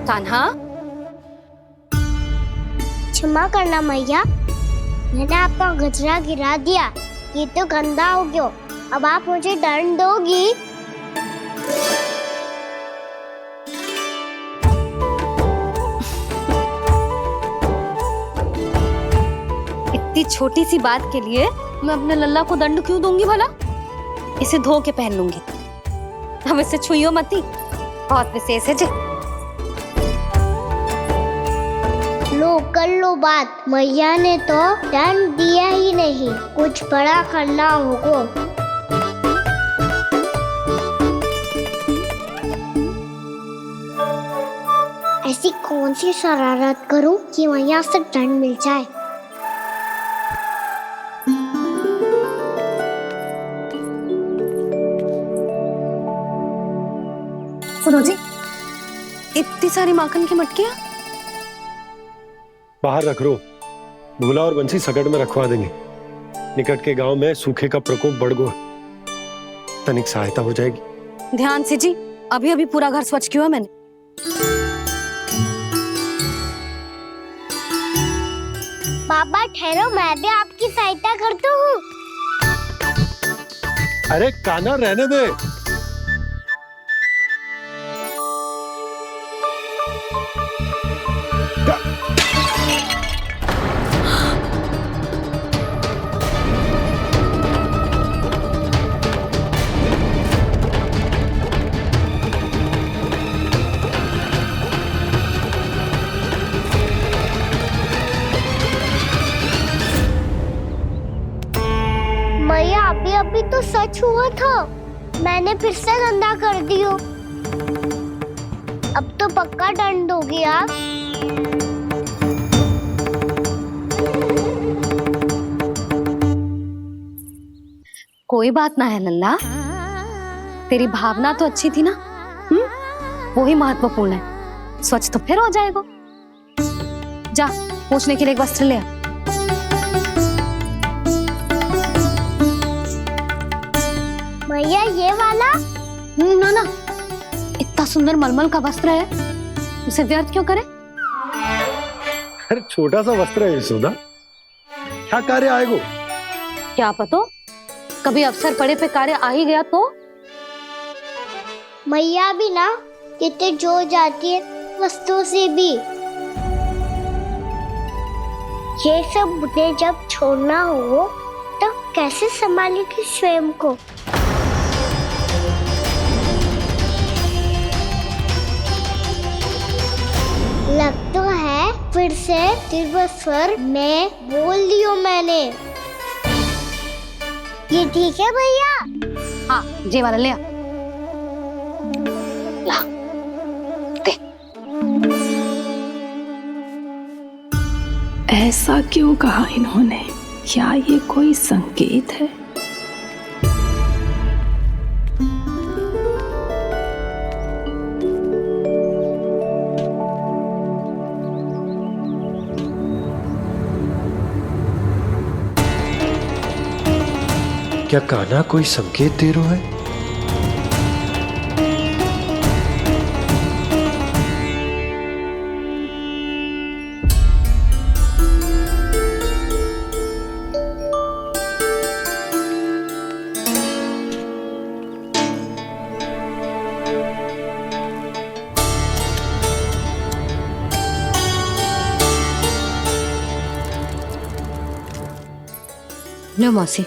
कान्हा, क्षमा करना मैया, मैंने आपका गजरा गिरा दिया, ये तो गंदा हो गया। अब आप मुझे दंड दोगी? इतनी छोटी सी बात के लिए मैं अपने लल्ला को दंड क्यों दूंगी भला? इसे धो के पहन लूंगी। अब इसे छुइयो मती, बहुत विशेष है जी। लो कर लो बात, मैया ने तो दंड दिया ही नहीं, कुछ बड़ा करना होगा। ऐसी कौन सी शरारत करूं कि मैया से दंड मिल जाए? सुनो जी, इतनी सारी माखन की मटकियां बाहर रख रो, भूला और बंसी सगड़ में रखवा देंगे। निकट के गांव में सूखे का प्रकोप बढ़ गया, तनिक सहायता हो जाएगी। ध्यान से जी, अभी अभी पूरा घर स्वच्छ किया मैंने। बाबा ठहरो, मैं भी आपकी सहायता करता हूँ। अरे कान्हा रहने दे। मैया अभी अभी तो सच हुआ था, मैंने फिर से गंदा कर दियो। अब तो पक्का दंड दोगी आप। कोई बात ना है लल्ला, तेरी भावना तो अच्छी थी ना, वही महत्वपूर्ण है। स्वच्छ तो फिर हो जाएगा। जा, पोंछने के लिए एक वस्त्र ले आ। मैया ये वाला? ना ना, इतना सुंदर मलमल का वस्त्र है, उसे व्यर्थ क्यों करे? अरे छोटा सा वस्त्र है यशोदा, क्या कार्य आएगा? क्या पता, कभी अवसर पड़े पे कार्य आ ही गया तो। मैया भी ना कितने जो जाती है वस्तुओं से भी। ये सब मुझे जब छोड़ना हो तो कैसे संभालेगी स्वयं को? लग तो है फिर से तिरस्वर में बोल दियो मैंने। ये ठीक है भैया? हाँ, ये वाला ले आ। ला, दे। ऐसा क्यों कहा इन्होंने? क्या ये कोई संकेत है? क्या कान्हा कोई संकेत दे रहा है? लो मौसी,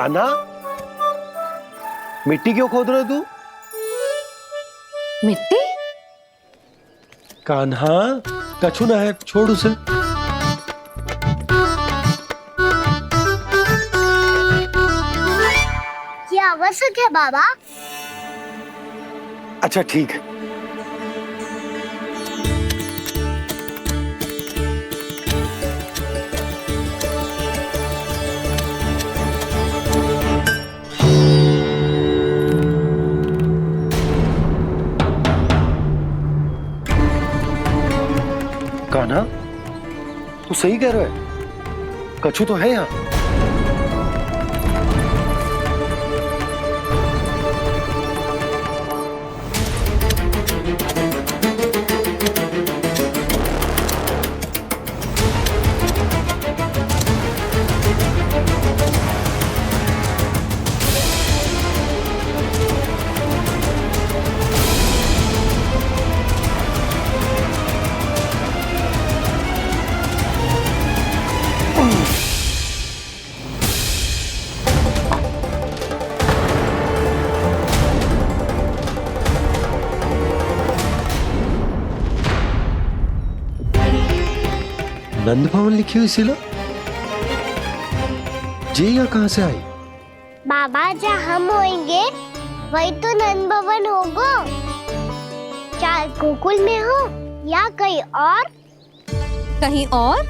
कान्हा, मिट्टी क्यों खोद रहे तू? मिट्टी? कान्हा, कछु ना है, छोड़ उसे। ये आवश्यक है बाबा। अच्छा ठीक है। कान्हा, तू सही कह रहा है, कछु तो है यहाँ। नंद भवन लिखी हुई सिला, जी यहाँ कहाँ से आई? बाबा जहाँ हम होंगे वही तो नंद भवन होगा। चाहे गोकुल में हो या कहीं और। कहीं और?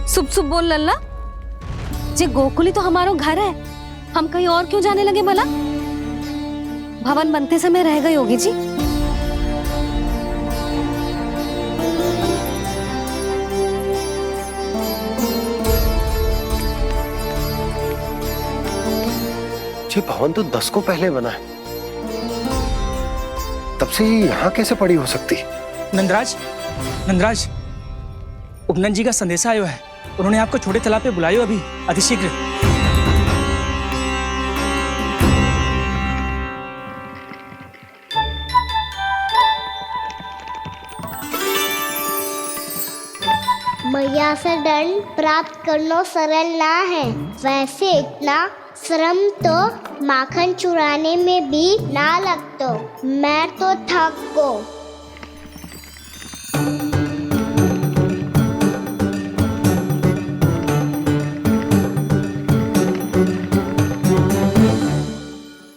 सुब सुब बोल लल्ला, जे गोकुल ही तो हमारा घर है, हम कहीं और क्यों जाने लगे भला? भवन बनते समय रह गई होगी जी। ये भवन तो 10 को पहले बना है, तब से ही यहाँ कैसे पड़ी हो सकती? नंदराज, नंदराज, उपनंद जी का संदेशा आयो है। उन्होंने आपको छोटे तालाब पे बुलायो अभी, अतिशीघ्र। मैया से दंड प्राप्त करना सरल ना है। वैसे इतना श्रम तो माखन चुराने में भी ना लगतो। मैं तो थक को।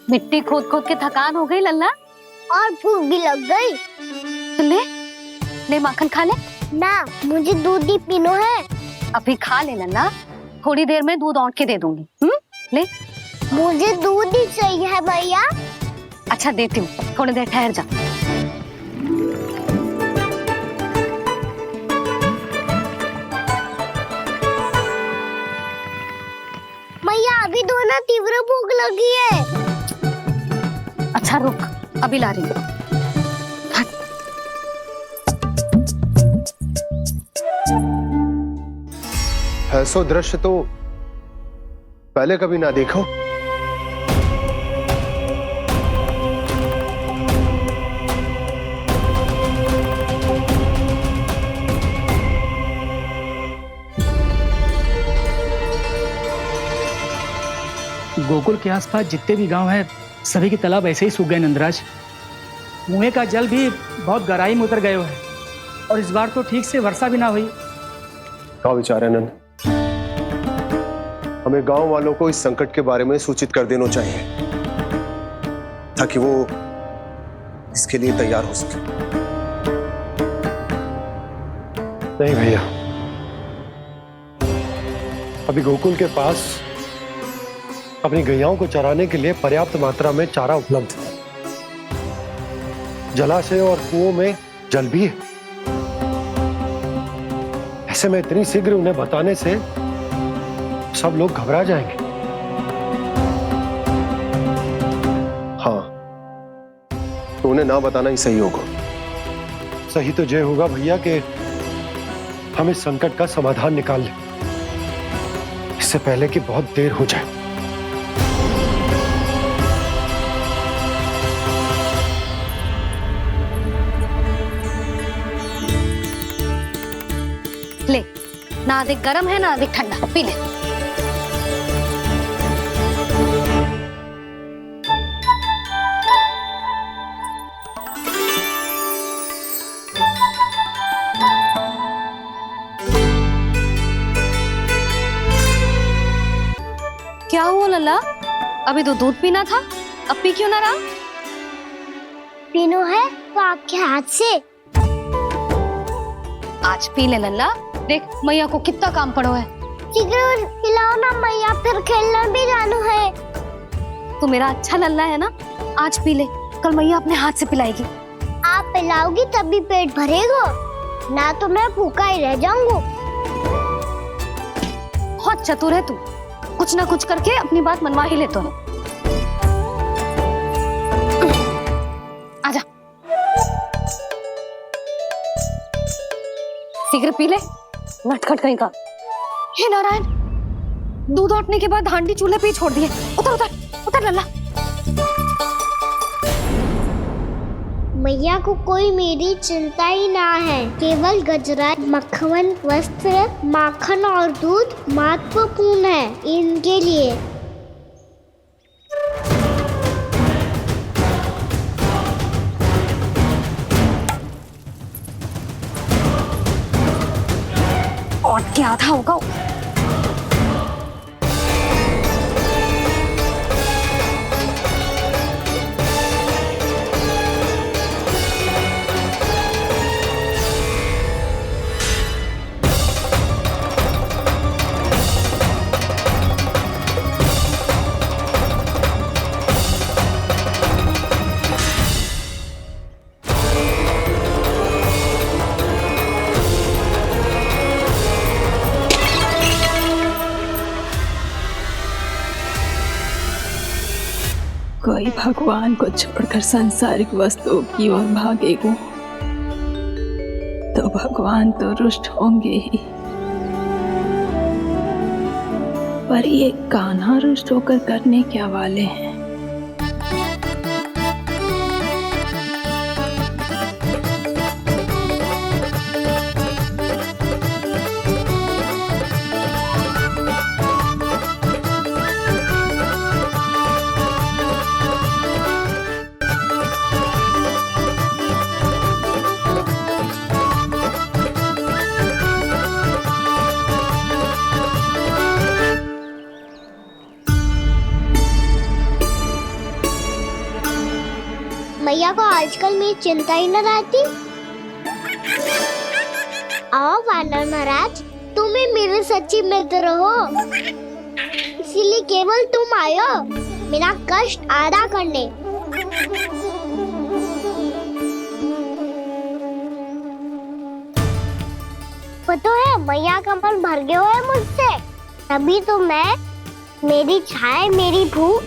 मिट्टी खोद खोद के थकान हो गई लल्ला, और भूख भी लग गई। तो ले ले माखन खा ले। ना, मुझे दूध ही पीनो है। अभी खा ले लल्ला, थोड़ी देर में दूध औंट के दे दूंगी। ले। मुझे दूध ही चाहिए है भैया। अच्छा देती हूँ, थोड़ी देर ठहर जा। मैया अभी दोनों तीव्र भूख लगी है। अच्छा रुक, अभी ला रही हूँ। ऐसा दृश्य तो पहले कभी ना देखो। गोकुल के आसपास जितने भी गांव हैं, सभी के तालाब ऐसे ही सूख गए नंदराज। कुएं का जल भी बहुत गहराई में उतर गए है, और इस बार तो ठीक से वर्षा भी ना हुई। क्या विचार है नंद? हमें गांव वालों को इस संकट के बारे में सूचित कर देना चाहिए, ताकि वो इसके लिए तैयार हो सके। नहीं भैया, अभी गोकुल के पास अपनी गैयाओं को चराने के लिए पर्याप्त मात्रा में चारा उपलब्ध है। जलाशय और कुओं में जल भी है। ऐसे में इतनी शीघ्र उन्हें बताने से सब लोग घबरा जाएंगे। हाँ, तो उन्हें ना बताना ही सही होगा। सही तो ये होगा भैया कि हम इस संकट का समाधान निकाल लें, इससे पहले कि बहुत देर हो जाए। ले, ना अधिक गर्म है ना अधिक ठंडा, पी ले। लल्ला, अभी तो दूध पीना था, अब पी क्यों ना रहा? पीनो है तो आपके हाथ से। आज पी ले लल्ला, देख मैया को कितना काम पड़ो है। शीघ्र पिलाओ ना मैया, फिर खेलना भी जानो है। तू मेरा अच्छा लल्ला है ना, आज पी ले, कल मैया अपने हाथ से पिलाएगी। आप पिलाओगी तभी पेट भरेगा, ना तो मैं भूखा ही रह जाऊंगा। बहुत चतुर है तू, कुछ ना कुछ करके अपनी बात मनवा ही लेता है। आजा, शीघ्र पी ले, नटखट कहीं का। हे नारायण, दूध औटने के बाद हांडी चूल्हे पे ही छोड़ दिए। उतर उतर उतर लल्ला। मैया को कोई मेरी चिंता ही ना है, केवल गजरा, मक्खन, वस्त्र, माखन और दूध महत्वपूर्ण है इनके लिए। और क्या था होगा? कोई भगवान को छोड़कर सांसारिक वस्तुओं की ओर भागेगा तो भगवान तो रुष्ट होंगे ही, पर ये कान्हा रुष्ट होकर करने क्या वाले हैं? मैया को आजकल मेरी चिंता ही न रहती। आओ वानर महाराज, तुम ही मेरे सच्ची मित्र हो, इसीलिए केवल तुम आयो मेरा कष्ट आधा करने। पता है मैया का मन भर गया है मुझसे, तभी तो मैं, मेरी छाया, मेरी भूख,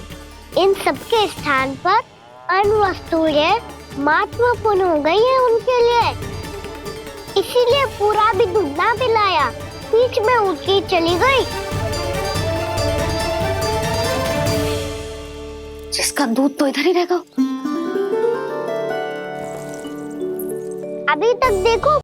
इन सबके स्थान पर अन्य वस्तुएं महत्वपूर्ण हो गई है उनके लिए। इसीलिए पूरा भी दूध ना पिलाया, बीच में उठ के चली गई। जिसका दूध तो इधर ही रहेगा। अभी तक देखो